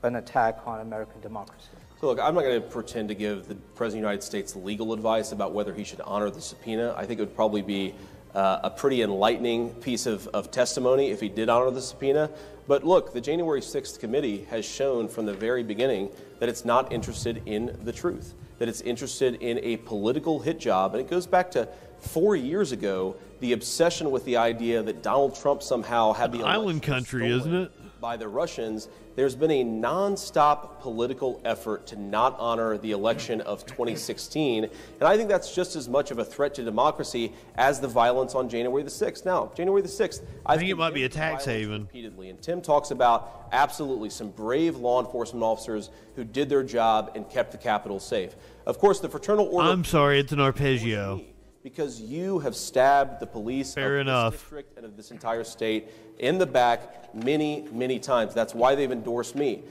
an attack on American democracy? So look, I'm not going to pretend to give the President of the United States legal advice about whether he should honor the subpoena. I think it would probably be a pretty enlightening piece of testimony if he did honor the subpoena. But look, the January 6th committee has shown from the very beginning that it's not interested in the truth, that it's interested in a political hit job. And it goes back to 4 years ago, the obsession with the idea that Donald Trump somehow had the island country, isn't it? By the Russians. There's been a nonstop political effort to not honor the election of 2016. And I think that's just as much of a threat to democracy as the violence on January the 6th. Now, January the 6th, I think it might be a tax haven. Repeatedly. And Tim talks about absolutely some brave law enforcement officers who did their job and kept the Capitol safe. Of course, the Fraternal Order... I'm sorry, it's an arpeggio. Because you have stabbed the police of this district and of this entire state in the back many, many times. That's why they've endorsed me.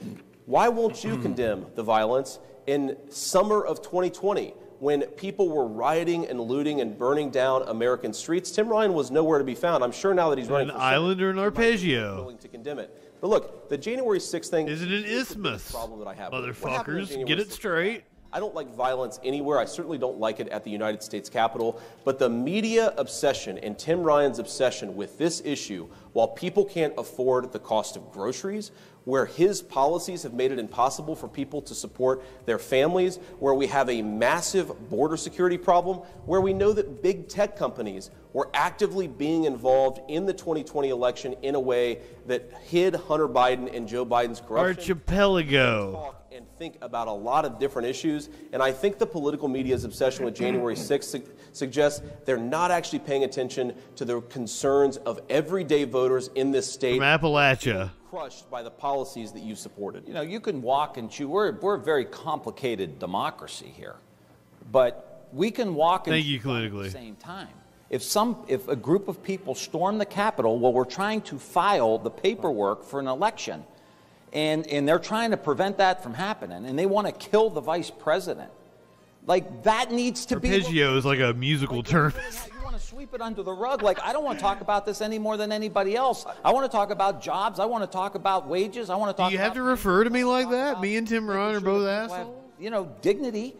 Why won't you condemn the violence in summer of 2020 when people were rioting and looting and burning down American streets? Tim Ryan was nowhere to be found. I'm sure now that he's running for Senate, island or an arpeggio. Willing to condemn it. But look, the January 6th thing is it an isthmus? Problem that I have. Motherfuckers, get it straight. I don't like violence anywhere. I certainly don't like it at the United States Capitol. But the media obsession and Tim Ryan's obsession with this issue, while people can't afford the cost of groceries, where his policies have made it impossible for people to support their families, where we have a massive border security problem, where we know that big tech companies were actively being involved in the 2020 election in a way that hid Hunter Biden and Joe Biden's corruption. Archipelago. And think about a lot of different issues. And I think the political media's obsession with January 6th suggests they're not actually paying attention to the concerns of everyday voters in this state. From Appalachia. Crushed by the policies that you supported. You know, you can walk and chew. We're a very complicated democracy here. But we can walk and chew at the same time. If a group of people storm the Capitol while we're trying to file the paperwork for an election, and they're trying to prevent that from happening, and they want to kill the vice president. Like, that needs to be... Arpeggio is like a musical term. You want to sweep it under the rug. Like, I don't want to talk about this any more than anybody else. I want to talk about jobs. I want to talk about wages. I want to talk about... Do you have to refer to me like that? Me and Tim Ryan are both assholes? You know, dignity.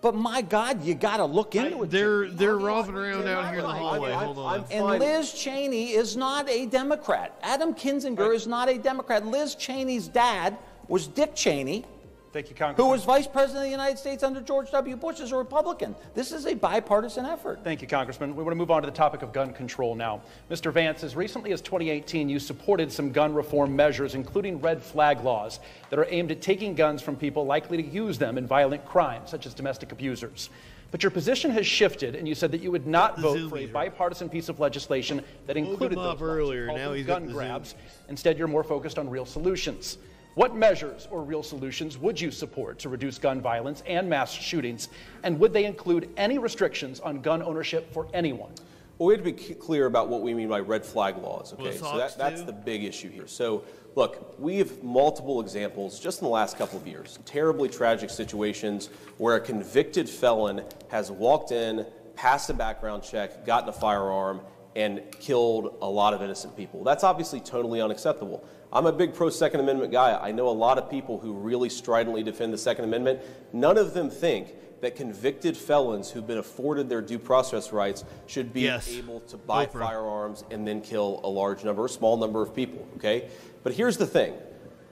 But my God, you got to look into it. They're romping around out here in the hallway. Hold on. And Liz Cheney is not a Democrat. Adam Kinzinger is not a Democrat. Liz Cheney's dad was Dick Cheney. Thank you, Congressman. Who was Vice President of the United States under George W. Bush as a Republican. This is a bipartisan effort. Thank you, Congressman. We want to move on to the topic of gun control now. Mr. Vance, as recently as 2018, you supported some gun reform measures, including red flag laws that are aimed at taking guns from people likely to use them in violent crimes, such as domestic abusers. But your position has shifted, and you said that you would not vote for a bipartisan piece of legislation that included those earlier. Now he's gun grabs. Instead, you're more focused on real solutions. What measures or real solutions would you support to reduce gun violence and mass shootings? And would they include any restrictions on gun ownership for anyone? Well, we have to be clear about what we mean by red flag laws, okay? So that's the big issue here. So, look, we have multiple examples just in the last couple of years, terribly tragic situations where a convicted felon has walked in, passed a background check, gotten a firearm, and killed a lot of innocent people. That's obviously totally unacceptable. I'm a big pro-Second Amendment guy. I know a lot of people who really stridently defend the Second Amendment. None of them think that convicted felons who've been afforded their due process rights should be able to buy firearms and then kill a large number, a small number of people, okay? But here's the thing.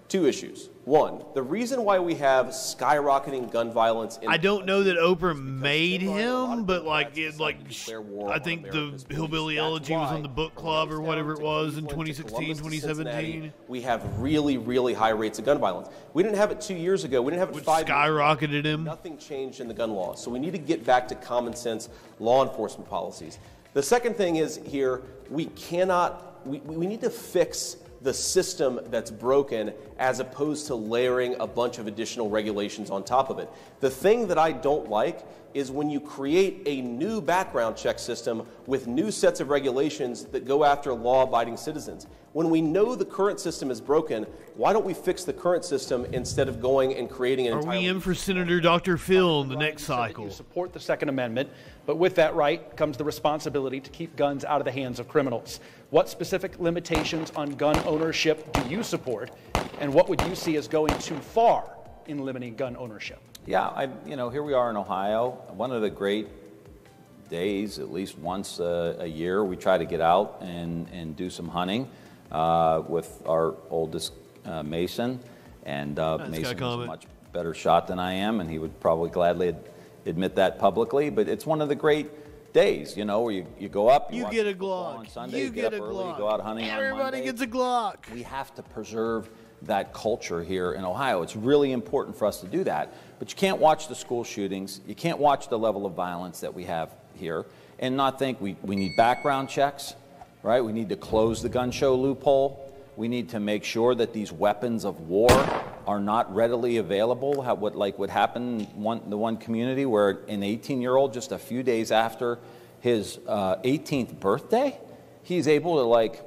Two issues. One, the reason why we have skyrocketing gun violence in I don't know that Oprah made him, but I think the Hillbilly Elegy was on the book club or whatever it was in 2016, 2017. We have really, really high rates of gun violence. We didn't have it 2 years ago. We didn't have it 5 years ago. Skyrocketed him. Nothing changed in the gun law. So we need to get back to common sense law enforcement policies. The second thing is here, we need to fix the system that's broken as opposed to layering a bunch of additional regulations on top of it. The thing that I don't like is when you create a new background check system with new sets of regulations that go after law-abiding citizens. When we know the current system is broken, why don't we fix the current system instead of going and creating an Are entirely... we in for Senator Dr. Phil in the next cycle? You support the Second Amendment, but with that right comes the responsibility to keep guns out of the hands of criminals. What specific limitations on gun ownership do you support, and what would you see as going too far in limiting gun ownership? Yeah, here we are in Ohio. One of the great days, at least once a year, we try to get out and do some hunting with our oldest Mason. And Mason is a much better shot than I am, and he would probably gladly admit that publicly. But it's one of the great days, where you go up, you get a Glock. On Sunday, you get a early, Glock. You go out hunting on Monday. Everybody gets a Glock. We have to preserve that culture here in Ohio. It's really important for us to do that. But you can't watch the school shootings. You can't watch the level of violence that we have here and not think we need background checks, right? We need to close the gun show loophole. We need to make sure that these weapons of war are not readily available. Like what happened in the one community where an 18-year-old, just a few days after his 18th birthday, he's able to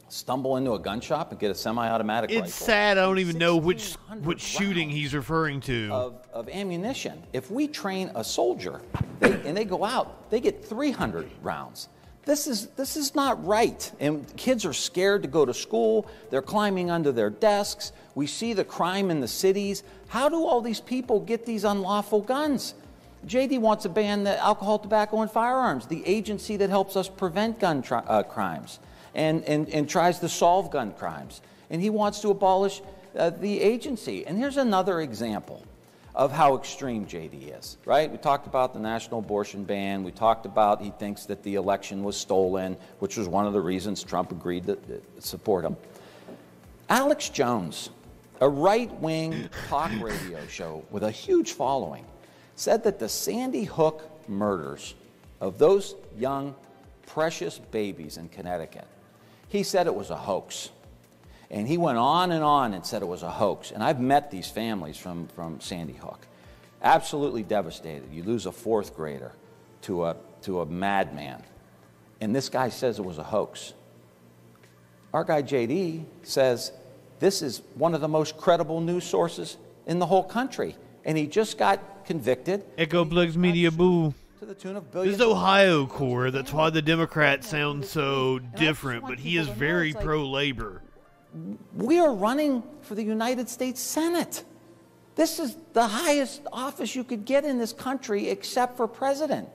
stumble into a gun shop and get a semi-automatic rifle. It's sad I don't even know which shooting he's referring to. Of ammunition. If we train a soldier and they go out, they get 300 rounds. This is not right. And kids are scared to go to school. They're climbing under their desks. We see the crime in the cities. How do all these people get these unlawful guns? JD wants to ban the alcohol, tobacco, and firearms, the agency that helps us prevent gun crimes. And tries to solve gun crimes. And he wants to abolish the agency. And here's another example of how extreme JD is, right? We talked about the national abortion ban. We talked about he thinks that the election was stolen, which was one of the reasons Trump agreed to support him. Alex Jones, a right-wing talk radio show with a huge following, said that the Sandy Hook murders of those young, precious babies in Connecticut, he said it was a hoax. And he went on and said it was a hoax. And I've met these families from Sandy Hook. Absolutely devastated. You lose a fourth grader to a madman. And this guy says it was a hoax. Our guy JD says this is one of the most credible news sources in the whole country. And he just got convicted. Echo Plugs Media Boo. To the tune of This billions. is Ohio core. That's why the Democrats sound so different, but he is very pro-labor. We are running for the United States Senate. This is the highest office you could get in this country except for president.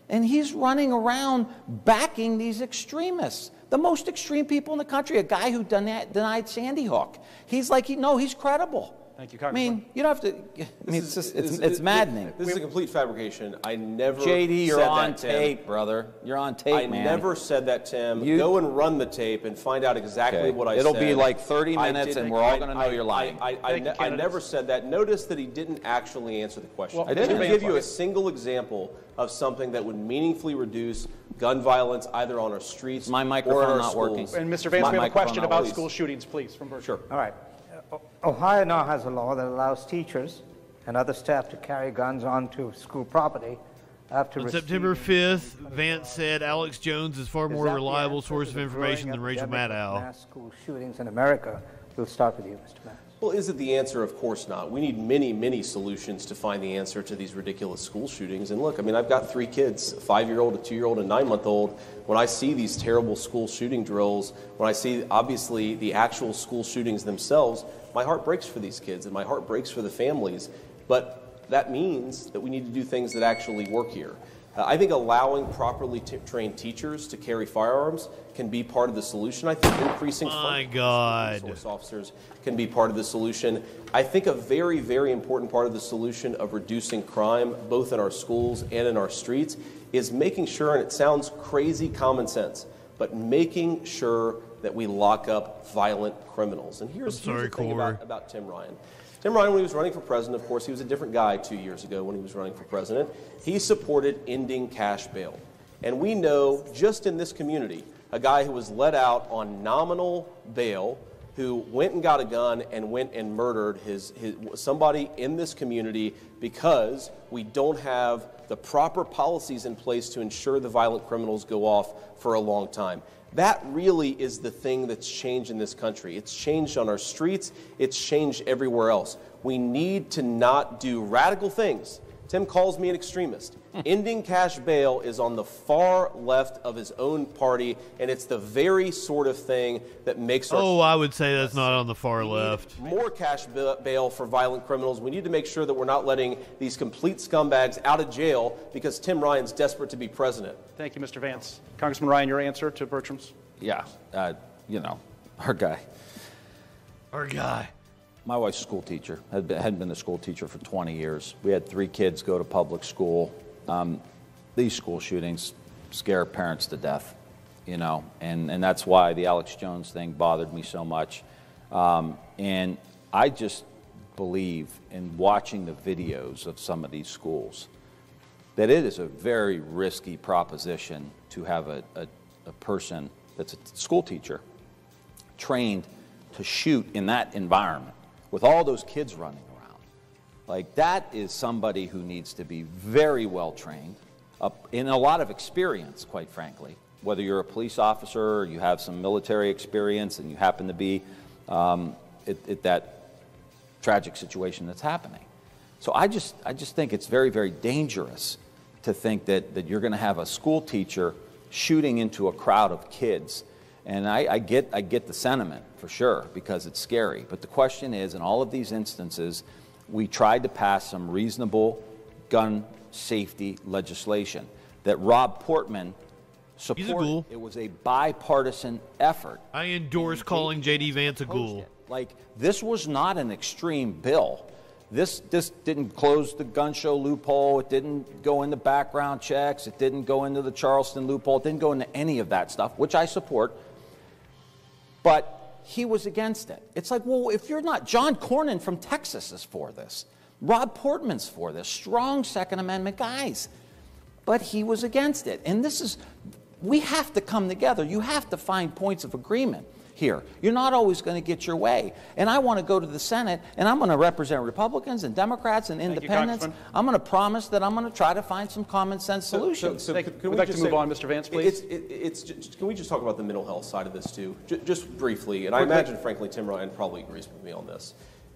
And he's running around backing these extremists, the most extreme people in the country, a guy who denied Sandy Hook. He's like, no, he's credible. Thank you, Congressman. I mean, you don't have to. I mean, it's maddening. This is a complete fabrication. I never JD, you're said on that, Tim. tape, brother. You're on tape, man. I never said that, Tim. Go and run the tape and find out exactly what I said. It'll be like 30 minutes, and we're all going to know you're lying. I never said that. Notice that he didn't actually answer the question. Well, I didn't give you a single example of something that would meaningfully reduce gun violence either on our streets My or in microphone our not schools. working. And Mr. Vance, we have a question about school shootings, please, from Virgil. Sure. All right. Ohio now has a law that allows teachers and other staff to carry guns onto school property after On September 5th, Vance said Alex Jones is far more reliable source of information than Rachel Maddow. Mass school shootings in America. We'll start with you, Mr. Vance. Well, is it the answer? Of course not. We need many, many solutions to find the answer to these ridiculous school shootings. And look, I mean, I've got 3 kids, a 5-year-old, a 2-year-old, and a 9-month-old. When I see these terrible school shooting drills, when I see, obviously, the actual school shootings themselves, my heart breaks for these kids and my heart breaks for the families. But that means that we need to do things that actually work here. I think allowing properly trained teachers to carry firearms can be part of the solution. I think increasing resource officers can be part of the solution. I think a very, very important part of the solution of reducing crime, both in our schools and in our streets, is making sure, and it sounds crazy common sense, but making sure that we lock up violent criminals. And here's the thing about Tim Ryan. Tim Ryan, when he was running for president, of course, he was a different guy 2 years ago when he was running for president. He supported ending cash bail. And we know, just in this community, a guy who was let out on nominal bail, who went and got a gun and went and murdered somebody in this community because we don't have the proper policies in place to ensure the violent criminals go off for a long time. That really is the thing that's changed in this country. It's changed on our streets. It's changed everywhere else. We need to not do radical things. Tim calls me an extremist. Ending cash bail is on the far left of his own party, and it's the very sort of thing that makes our... Oh, I would say that's not on the far left. More cash bail for violent criminals. We need to make sure that we're not letting these complete scumbags out of jail because Tim Ryan's desperate to be president. Thank you, Mr. Vance. Congressman Ryan, your answer to Bertram's? Yeah, you know, our guy. Our guy. My wife's a school teacher, had been a school teacher for 20 years. We had 3 kids go to public school. These school shootings scare parents to death, you know, and that's why the Alex Jones thing bothered me so much. And I just believe in watching the videos of some of these schools that it is a very risky proposition to have a person that's a school teacher trained to shoot in that environment with all those kids running around. Like, that is somebody who needs to be very well trained, in a lot of experience, quite frankly. Whether you're a police officer or you have some military experience and you happen to be at that tragic situation that's happening. So I just think it's very, very dangerous to think that you're going to have a school teacher shooting into a crowd of kids. And I get the sentiment, for sure, because it's scary. But the question is, in all of these instances, we tried to pass some reasonable gun safety legislation that Rob Portman supported. It was a bipartisan effort. I endorse calling J.D. Vance a ghoul. Like, this was not an extreme bill. This didn't close the gun show loophole. It didn't go into background checks. It didn't go into the Charleston loophole. It didn't go into any of that stuff, which I support. But he was against it. It's like, well, if you're not, John Cornyn from Texas is for this. Rob Portman's for this. Strong Second Amendment guys. But he was against it. And this is, we have to come together. You have to find points of agreement here. You're not always going to get your way. And I want to go to the Senate, and I'm going to represent Republicans and Democrats and independents. I'm going to promise that I'm going to try to find some common sense solutions. So can we like to move on, Mr. Vance, please? Can we just talk about the mental health side of this, too? Just briefly, and I imagine, frankly, Tim Ryan probably agrees with me on this.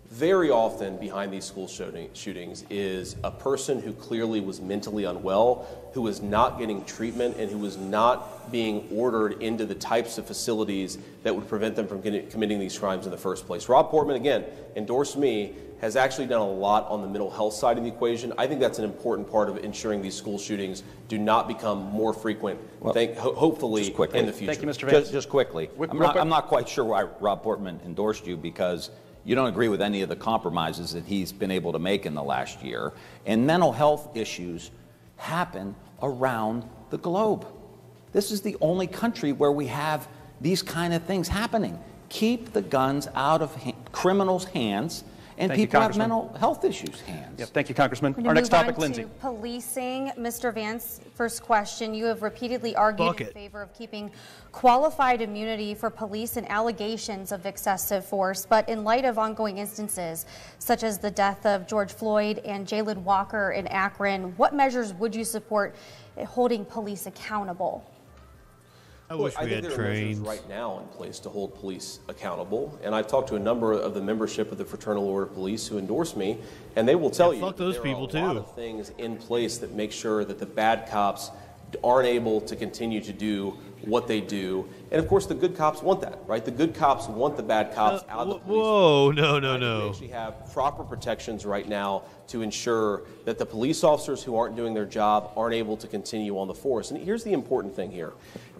Very often behind these school shootings is a person who clearly was mentally unwell, who was not getting treatment, and who was not being ordered into the types of facilities that would prevent them from committing these crimes in the first place. Rob Portman, again, endorsed me, has actually done a lot on the mental health side of the equation. I think that's an important part of ensuring these school shootings do not become more frequent, hopefully, in the future. Thank you, Mr. Vance. Just quickly. I'm not quite sure why Rob Portman endorsed you, because you don't agree with any of the compromises that he's been able to make in the last year. And mental health issues happen around the globe. This is the only country where we have these kind of things happening. Keep the guns out of criminals' hands, and people have mental health issues hands. Yep, thank you, Congressman. Our next topic, Lindsay. Policing. Mr. Vance, first question. You have repeatedly argued in favor of keeping qualified immunity for police and allegations of excessive force, but in light of ongoing instances such as the death of George Floyd and Jayland Walker in Akron, what measures would you support holding police accountable? I wish we had there are trains measures right now in place to hold police accountable, and I've talked to a number of the membership of the Fraternal Order of Police who endorse me, and they will tell you fuck those people there are a lot of things in place that make sure that the bad cops aren't able to continue to do what they do, and of course the good cops want that, right? The good cops want the bad cops out of the police. Whoa, no. We actually have proper protections right now to ensure that the police officers who aren't doing their job aren't able to continue on the force. And here's the important thing here.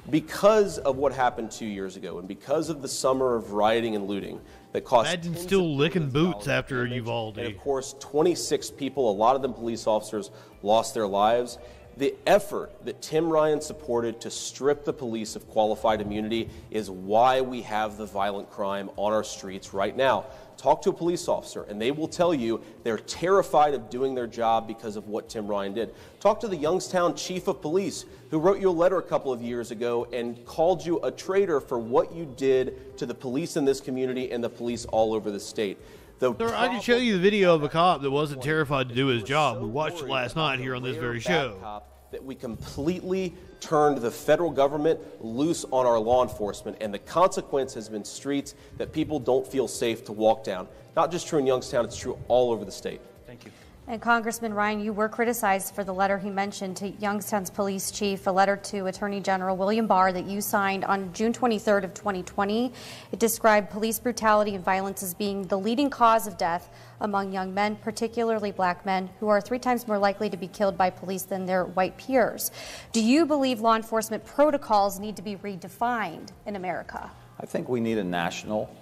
Because of what happened 2 years ago, and because of the summer of rioting and looting that cost imagine still licking boots after Uvalde. And of course 26 people, a lot of them police officers, lost their lives. The effort that Tim Ryan supported to strip the police of qualified immunity is why we have the violent crime on our streets right now. Talk to a police officer, and they will tell you they're terrified of doing their job because of what Tim Ryan did. Talk to the Youngstown chief of police, who wrote you a letter a couple of years ago and called you a traitor for what you did to the police in this community and the police all over the state. Sir, I can show you the video of a cop that wasn't terrified to do his job. We watched it last night here on this very show. That we completely turned the federal government loose on our law enforcement, and the consequence has been streets that people don't feel safe to walk down. Not just true in Youngstown, it's true all over the state. Thank you. And Congressman Ryan, you were criticized for the letter he mentioned to Youngstown's police chief, a letter to Attorney General William Barr that you signed on June 23rd of 2020. It described police brutality and violence as being the leading cause of death among young men, particularly black men, who are 3 times more likely to be killed by police than their white peers. Do you believe law enforcement protocols need to be redefined in America? I think we need a national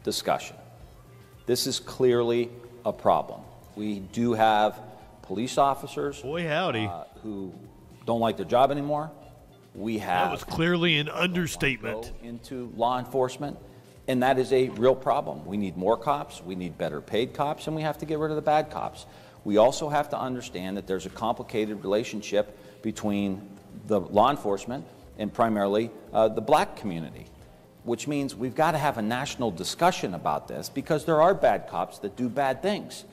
discussion. This is clearly a problem. We do have police officers who don't like their job anymore. We have that was clearly an understatement into law enforcement, and that is a real problem. We need more cops, we need better paid cops, and we have to get rid of the bad cops. We also have to understand that there's a complicated relationship between the law enforcement and primarily the black community, which means we've got to have a national discussion about this, because there are bad cops that do bad things.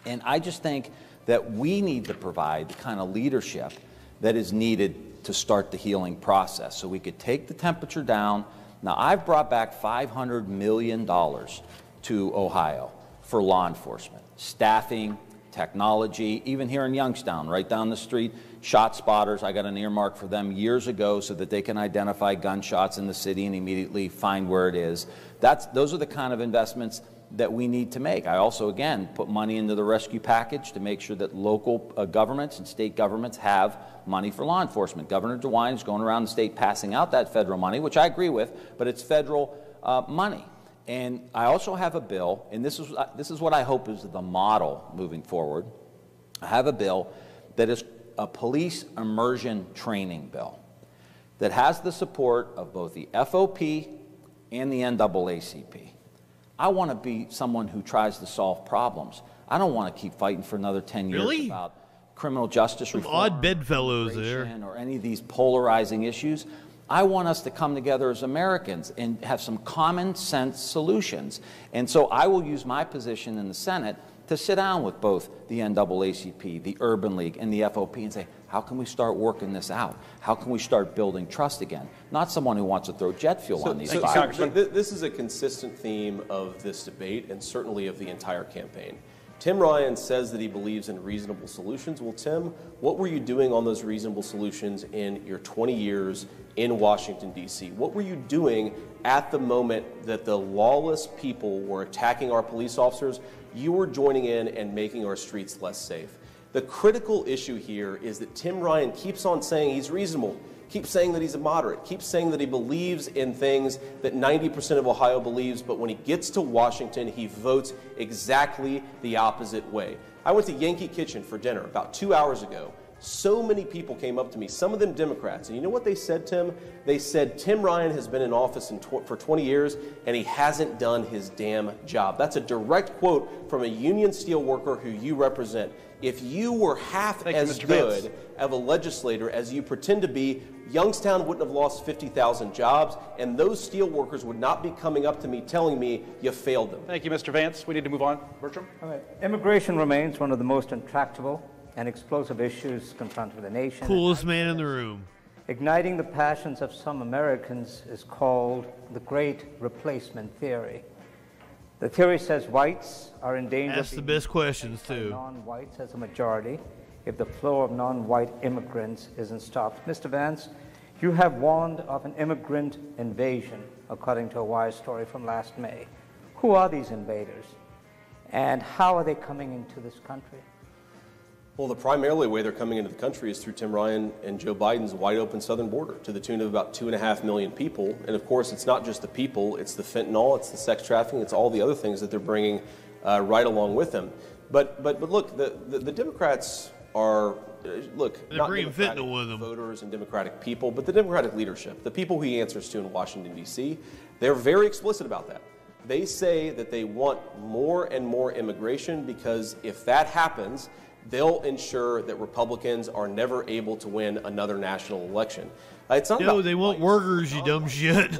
And I just think that we need to provide the kind of leadership that is needed to start the healing process so we could take the temperature down. Now, I've brought back $500 million to Ohio for law enforcement, staffing, technology, even here in Youngstown, right down the street, shot spotters. I got an earmark for them years ago so that they can identify gunshots in the city and immediately find where it is. Those are the kind of investments that we need to make. I also, again, put money into the rescue package to make sure that local governments and state governments have money for law enforcement. Governor DeWine is going around the state passing out that federal money, which I agree with, but it's federal money. And I also have a bill, and this is what I hope is the model moving forward. I have a bill that is a police immersion training bill that has the support of both the FOP and the NAACP. I want to be someone who tries to solve problems. I don't want to keep fighting for another 10 years about criminal justice reform, odd bedfellows there, or any of these polarizing issues. I want us to come together as Americans and have some common sense solutions. And so I will use my position in the Senate to sit down with both the NAACP, the Urban League, and the FOP and say, how can we start working this out? How can we start building trust again? Not someone who wants to throw jet fuel on these fires. This is a consistent theme of this debate and certainly of the entire campaign. Tim Ryan says that he believes in reasonable solutions. Well, Tim, what were you doing on those reasonable solutions in your 20 years in Washington, D.C.? What were you doing at the moment that the lawless people were attacking our police officers? You were joining in and making our streets less safe. The critical issue here is that Tim Ryan keeps on saying he's reasonable, keeps saying that he's a moderate, keeps saying that he believes in things that 90% of Ohio believes, but when he gets to Washington, he votes exactly the opposite way. I went to Yankee Kitchen for dinner about 2 hours ago. So many people came up to me, some of them Democrats, and you know what they said, Tim? They said, Tim Ryan has been in office for 20 years, and he hasn't done his damn job. That's a direct quote from a union steel worker who you represent. If you were half as good of a legislator as you pretend to be, Youngstown wouldn't have lost 50,000 jobs, and those steel workers would not be coming up to me telling me you failed them. Thank you, Mr. Vance. We need to move on. Bertram? All right. Immigration remains one of the most intractable and explosive issues confronting the nation. Coolest man in the room. Igniting the passions of some Americans is called the Great Replacement Theory. The theory says whites are in danger of the best questions, too. Non-whites as a majority if the flow of non-white immigrants isn't stopped. Mr. Vance, you have warned of an immigrant invasion, according to a wire story from last May. Who are these invaders, and how are they coming into this country? Well, the primarily way they're coming into the country is through Tim Ryan and Joe Biden's wide open southern border to the tune of about 2.5 million people. And of course, it's not just the people, it's the fentanyl, it's the sex trafficking, it's all the other things that they're bringing right along with them. But look, the Democrats are, look, They're not bringing Democratic fentanyl with them. voters and Democratic people, but the Democratic leadership, the people he answers to in Washington, D.C., they're very explicit about that. They say that they want more and more immigration because if that happens, they'll ensure that Republicans are never able to win another national election. It's not No, they want workers, you dumb shit.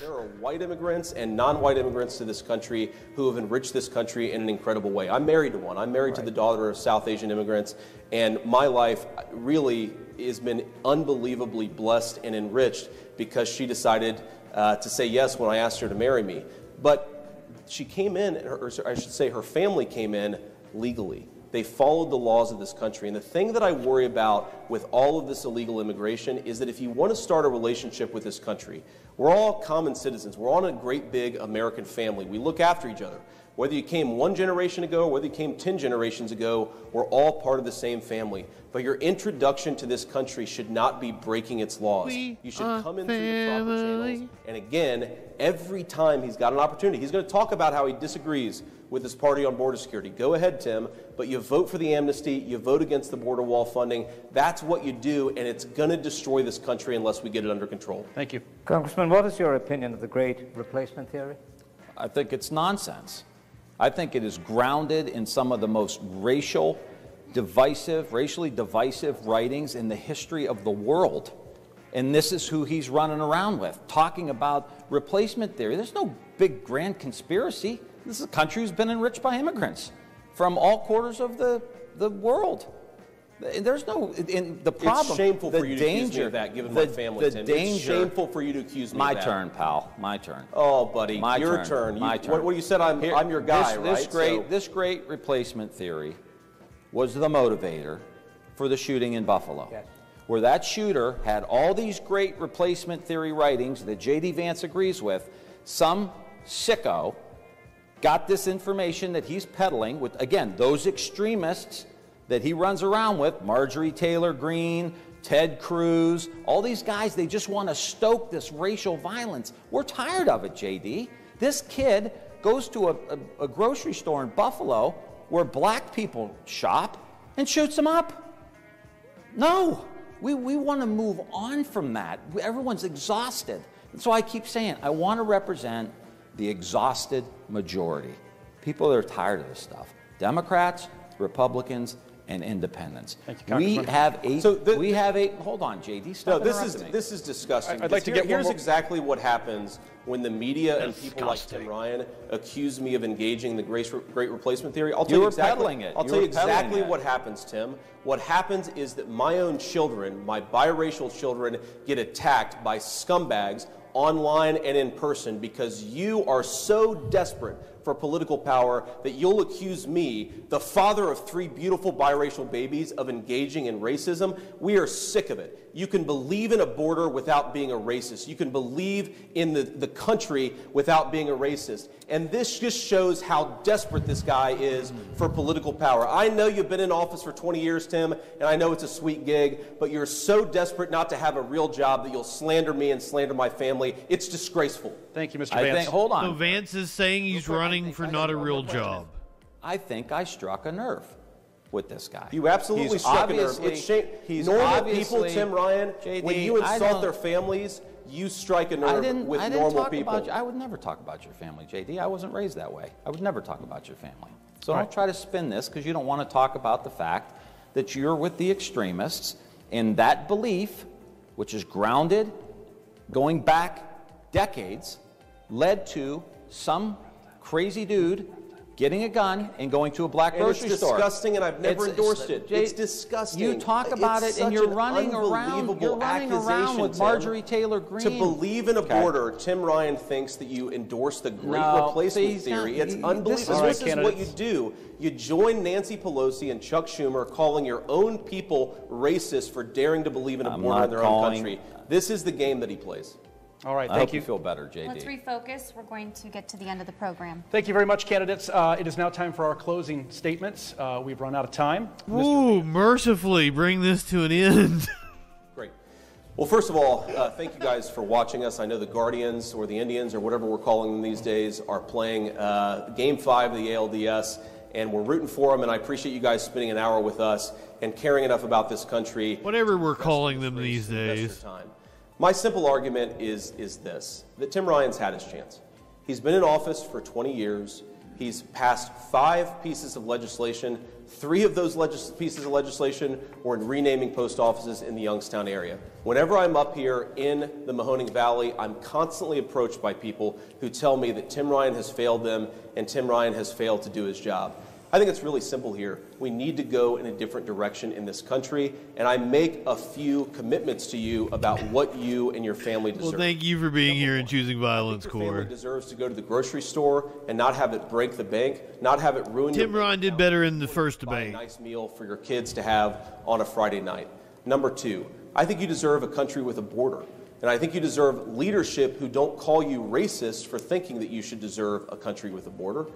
There are white immigrants and non-white immigrants to this country who have enriched this country in an incredible way. I'm married to one. I'm married to the daughter of South Asian immigrants, and my life really has been unbelievably blessed and enriched because she decided to say yes when I asked her to marry me. But she came in, or I should say her family came in legally. They followed the laws of this country. And the thing that I worry about with all of this illegal immigration is that if you want to start a relationship with this country, we're all common citizens. We're all in a great big American family. We look after each other. Whether you came 1 generation ago or whether you came 10 generations ago, we're all part of the same family. But your introduction to this country should not be breaking its laws. You should come in through the proper channels. And again, every time he's got an opportunity, he's going to talk about how he disagrees with his party on border security. Go ahead, Tim, but you vote for the amnesty, you vote against the border wall funding. That's what you do, and it's going to destroy this country unless we get it under control. Thank you. Congressman, what is your opinion of the great replacement theory? I think it's nonsense. I think it is grounded in some of the most racially divisive writings in the history of the world. And this is who he's running around with, talking about replacement theory. There's no big grand conspiracy. This is a country who's been enriched by immigrants from all quarters of the world. There's no, in the problem, it's shameful the for you to accuse me of that, given my family, Tim. It's shameful for you to accuse me of that. My turn, pal. My turn. Oh, buddy, my your turn. turn. My turn. What you said, I'm your guy, right? This great replacement theory was the motivator for the shooting in Buffalo, where that shooter had all these great replacement theory writings that J.D. Vance agrees with. Some sicko got this information that he's peddling with, again, those extremists that he runs around with, Marjorie Taylor Greene, Ted Cruz, all these guys, they just want to stoke this racial violence. We're tired of it, J.D. This kid goes to a grocery store in Buffalo where black people shop and shoots them up. No, we want to move on from that. Everyone's exhausted. And so I keep saying, I want to represent the exhausted majority. People that are tired of this stuff. Democrats, Republicans, and independents. We have eight. Hold on, JD. Stop. No, this is disgusting. I'd like to get here's exactly what happens when the media and people like Tim Ryan accuse me of engaging the great replacement theory. I'll tell you exactly what happens, Tim. What happens is that my own children, my biracial children, get attacked by scumbags online and in person because you are so desperate for political power that you'll accuse me, the father of 3 beautiful biracial babies, of engaging in racism. We are sick of it. You can believe in a border without being a racist. You can believe in the country without being a racist. And this just shows how desperate this guy is for political power. I know you've been in office for 20 years, Tim, and I know it's a sweet gig, but you're so desperate not to have a real job that you'll slander me and slander my family. It's disgraceful. Thank you, Mr. Vance. Hold on. So Vance is saying he's running for not a real job. I think I struck a nerve with this guy. You absolutely struck a nerve. It's normal people, Tim Ryan, JD, when you insult their families, you strike a nerve with normal people. I would never talk about your family, JD. I wasn't raised that way. I would never talk about your family. So don't try to spin this because you don't want to talk about the fact that you're with the extremists, and that belief, which is grounded, going back decades, led to some crazy dude getting a gun and going to a black grocery store. It's disgusting, and I've never endorsed it. It's disgusting. You talk about it, and you're running around. You're running around with Marjorie Taylor Greene. To believe in a border, Tim Ryan thinks that you endorse the great replacement theory. It's unbelievable. This is what you do. You join Nancy Pelosi and Chuck Schumer, calling your own people racist for daring to believe in a border in their own country. This is the game that he plays. All right, thank you. Feel better, JD. Let's refocus. We're going to get to the end of the program. Thank you very much, candidates. It is now time for our closing statements. We've run out of time. Ooh, mercifully bring this to an end. Great. Well, first of all, thank you guys for watching us. I know the Guardians or the Indians or whatever we're calling them these days are playing Game 5 of the ALDS, and we're rooting for them, and I appreciate you guys spending an hour with us and caring enough about this country. Whatever we're calling them these days. My simple argument is this, that Tim Ryan's had his chance. He's been in office for 20 years. He's passed 5 pieces of legislation. 3 of those pieces of legislation were in renaming post offices in the Youngstown area. Whenever I'm up here in the Mahoning Valley, I'm constantly approached by people who tell me that Tim Ryan has failed them and Tim Ryan has failed to do his job. I think it's really simple here. We need to go in a different direction in this country, and I make a few commitments to you about what you and your family deserve. Well, thank you for being here and choosing Violence Corps. Your family deserves to go to the grocery store and not have it break the bank, not have it ruin your Tim Ryan did better in the first debate. A nice meal for your kids to have on a Friday night. Number 2, I think you deserve a country with a border. And I think you deserve leadership who don't call you racist for thinking that you should deserve a country with a border.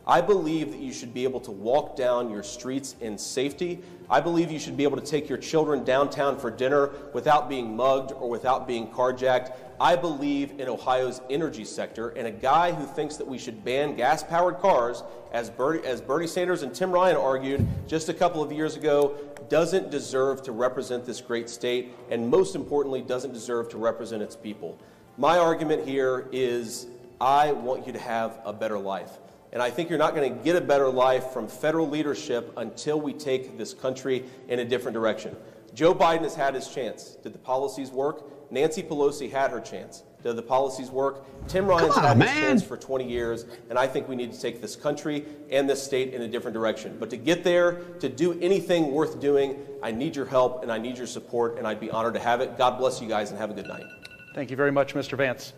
I believe that you should be able to walk down your streets in safety. I believe you should be able to take your children downtown for dinner without being mugged or without being carjacked. I believe in Ohio's energy sector, and a guy who thinks that we should ban gas-powered cars, as Bernie Sanders and Tim Ryan argued just a couple of years ago, doesn't deserve to represent this great state, and most importantly, doesn't deserve to represent its people. My argument here is I want you to have a better life. And I think you're not going to get a better life from federal leadership until we take this country in a different direction. Joe Biden has had his chance. Did the policies work? Nancy Pelosi had her chance. Did the policies work? Tim Ryan's had his chance for 20 years, and I think we need to take this country and this state in a different direction. But to get there, to do anything worth doing, I need your help and I need your support, and I'd be honored to have it. God bless you guys and have a good night. Thank you very much, Mr. Vance.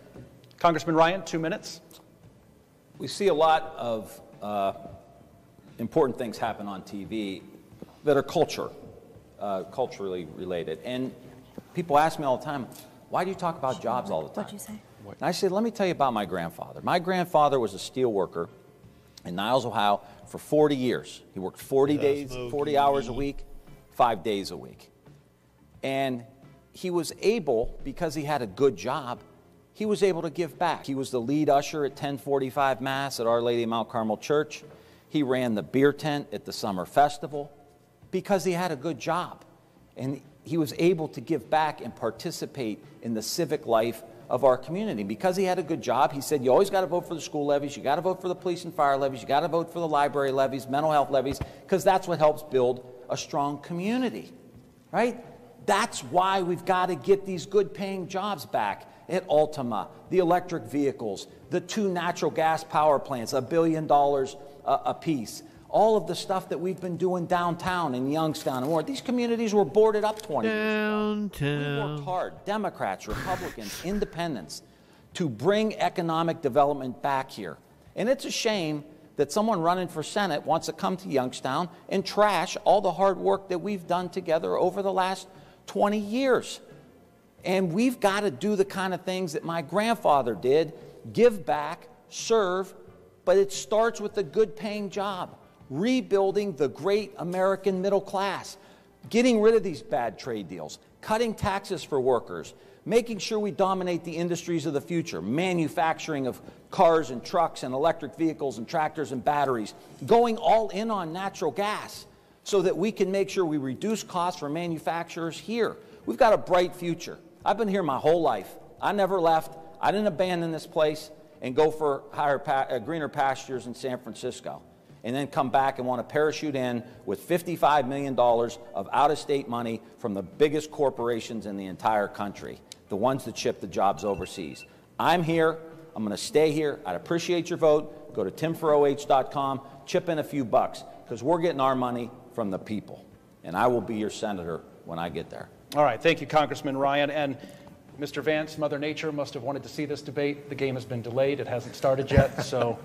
Congressman Ryan, 2 minutes. We see a lot of important things happen on TV that are culturally related. And people ask me all the time, why do you talk about jobs all the time? What'd you say? And I say, let me tell you about my grandfather. My grandfather was a steel worker in Niles, Ohio for 40 years. He worked 40 hours a week, 5 days a week. And he was able, because he had a good job, he was able to give back. He was the lead usher at 1045 Mass at Our Lady of Mount Carmel Church. He ran the beer tent at the summer festival because he had a good job. And he was able to give back and participate in the civic life of our community. Because he had a good job, he said, you always got to vote for the school levies, you got to vote for the police and fire levies, you got to vote for the library levies, mental health levies, because that's what helps build a strong community, right? That's why we've got to get these good-paying jobs back at Altima, the electric vehicles, the 2 natural gas power plants, $1 billion a piece. All of the stuff that we've been doing downtown in Youngstown and more. These communities were boarded up 20 years ago. We worked hard, Democrats, Republicans, independents, to bring economic development back here. And it's a shame that someone running for Senate wants to come to Youngstown and trash all the hard work that we've done together over the last 20 years. And we've got to do the kind of things that my grandfather did, give back, serve, but it starts with a good-paying job, rebuilding the great American middle class, getting rid of these bad trade deals, cutting taxes for workers, making sure we dominate the industries of the future, manufacturing of cars and trucks and electric vehicles and tractors and batteries, going all in on natural gas so that we can make sure we reduce costs for manufacturers here. We've got a bright future. I've been here my whole life. I never left. I didn't abandon this place and go for greener pastures in San Francisco and then come back and want to parachute in with $55 million of out-of-state money from the biggest corporations in the entire country, the ones that ship the jobs overseas. I'm here. I'm going to stay here. I'd appreciate your vote. Go to timforoh.com, chip in a few bucks, because we're getting our money from the people, and I will be your senator when I get there. All right, thank you, Congressman Ryan. And Mr. Vance, Mother Nature must have wanted to see this debate. The game has been delayed. It hasn't started yet, so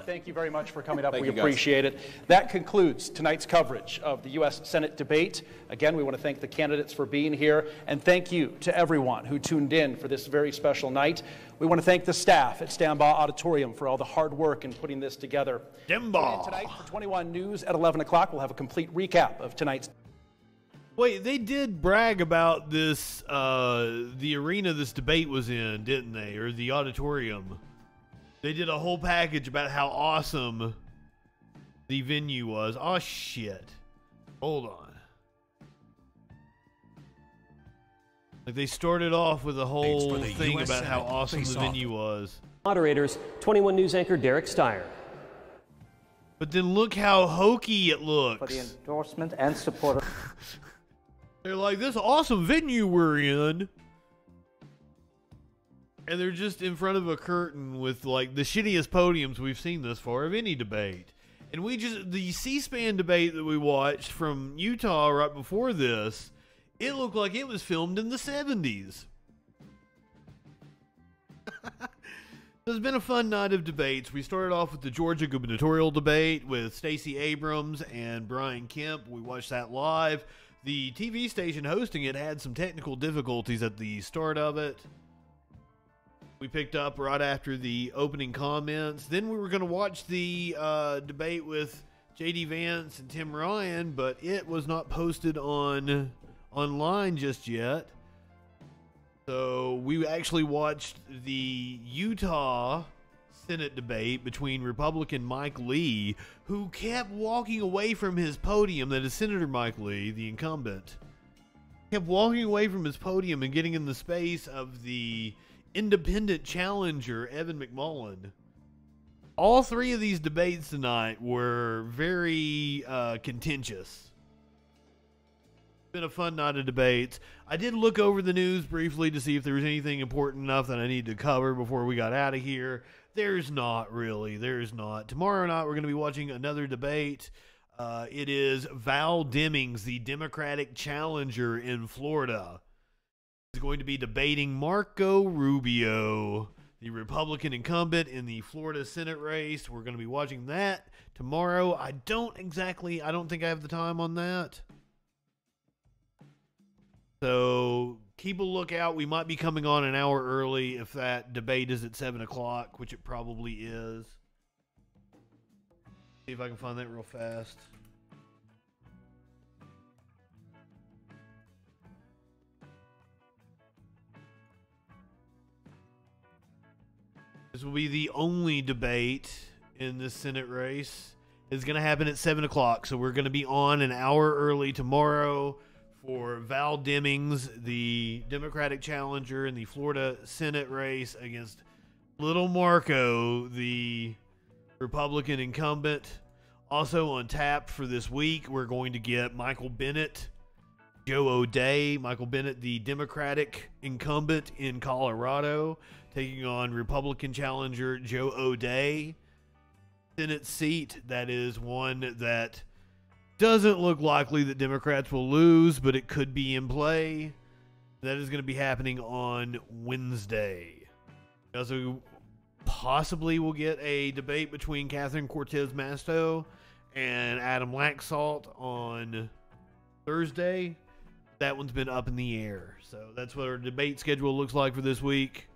thank you very much for coming up. We appreciate it. That concludes tonight's coverage of the U.S. Senate debate. Again, we want to thank the candidates for being here, and thank you to everyone who tuned in for this very special night. We want to thank the staff at Stambaugh Auditorium for all the hard work in putting this together. Stambaugh. Tonight for 21 News at 11 o'clock, we'll have a complete recap of tonight's. Wait, they did brag about this, the arena this debate was in, didn't they? Or the auditorium. They did a whole package about how awesome the venue was. Oh, shit. Hold on. Like, they started off with a whole thing US about how Senate awesome the face-off. venue was. Moderators, 21 News anchor Derek Steyer. But then look how hokey it looks. For the endorsement and support of... They're like, this awesome venue we're in. And they're just in front of a curtain with, like, the shittiest podiums we've seen thus far of any debate. And the C-SPAN debate that we watched from Utah right before this, it looked like it was filmed in the 70s. It's been a fun night of debates. We started off with the Georgia gubernatorial debate with Stacey Abrams and Brian Kemp. We watched that live. The TV station hosting it had some technical difficulties at the start of it. We picked up right after the opening comments. Then we were going to watch the debate with J.D. Vance and Tim Ryan, but it was not posted online just yet. So we actually watched the Utah Senate debate between Republican Mike Lee, who kept walking away from his podium. That is Senator Mike Lee, the incumbent, kept walking away from his podium and getting in the space of the independent challenger, Evan McMullen. All three of these debates tonight were very contentious. Been a fun night of debates. I did look over the news briefly to see if there was anything important enough that I needed to cover before we got out of here. There's not really. There's not. Tomorrow night we're going to be watching another debate. It is Val Demings, the Democratic challenger in Florida. He's going to be debating Marco Rubio, the Republican incumbent in the Florida Senate race. We're going to be watching that tomorrow. I don't think I have the time on that. So keep a lookout. We might be coming on an hour early if that debate is at 7 o'clock, which it probably is. See if I can find that real fast. This will be the only debate in this Senate race. It's going to happen at 7 o'clock, so we're going to be on an hour early tomorrow for Val Demings, the Democratic challenger in the Florida Senate race against Little Marco, the Republican incumbent. Also on tap for this week, we're going to get Michael Bennet, Joe O'Dea. Michael Bennet, the Democratic incumbent in Colorado, taking on Republican challenger Joe O'Dea. Senate seat, that is one that doesn't look likely that Democrats will lose, but it could be in play. That is going to be happening on Wednesday. Also, possibly we'll get a debate between Catherine Cortez Masto and Adam Laxalt on Thursday. That one's been up in the air. So that's what our debate schedule looks like for this week.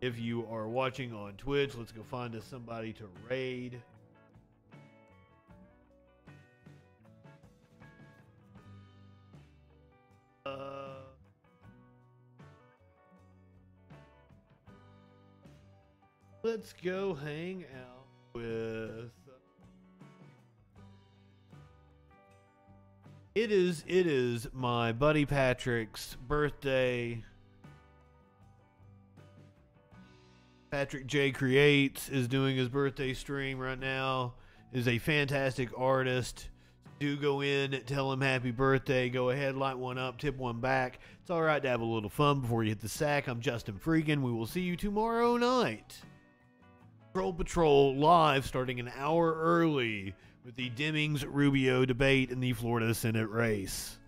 If you are watching on Twitch, let's go find us somebody to raid. Let's go hang out with... It is my buddy Patrick's birthday. Patrick J Creates is doing his birthday stream right now. Is a fantastic artist. Do go in, tell him happy birthday. Go ahead, light one up, tip one back. It's all right to have a little fun before you hit the sack. I'm Justin Freakin. We will see you tomorrow night. Troll Patrol live starting an hour early with the Demings-Rubio debate in the Florida Senate race.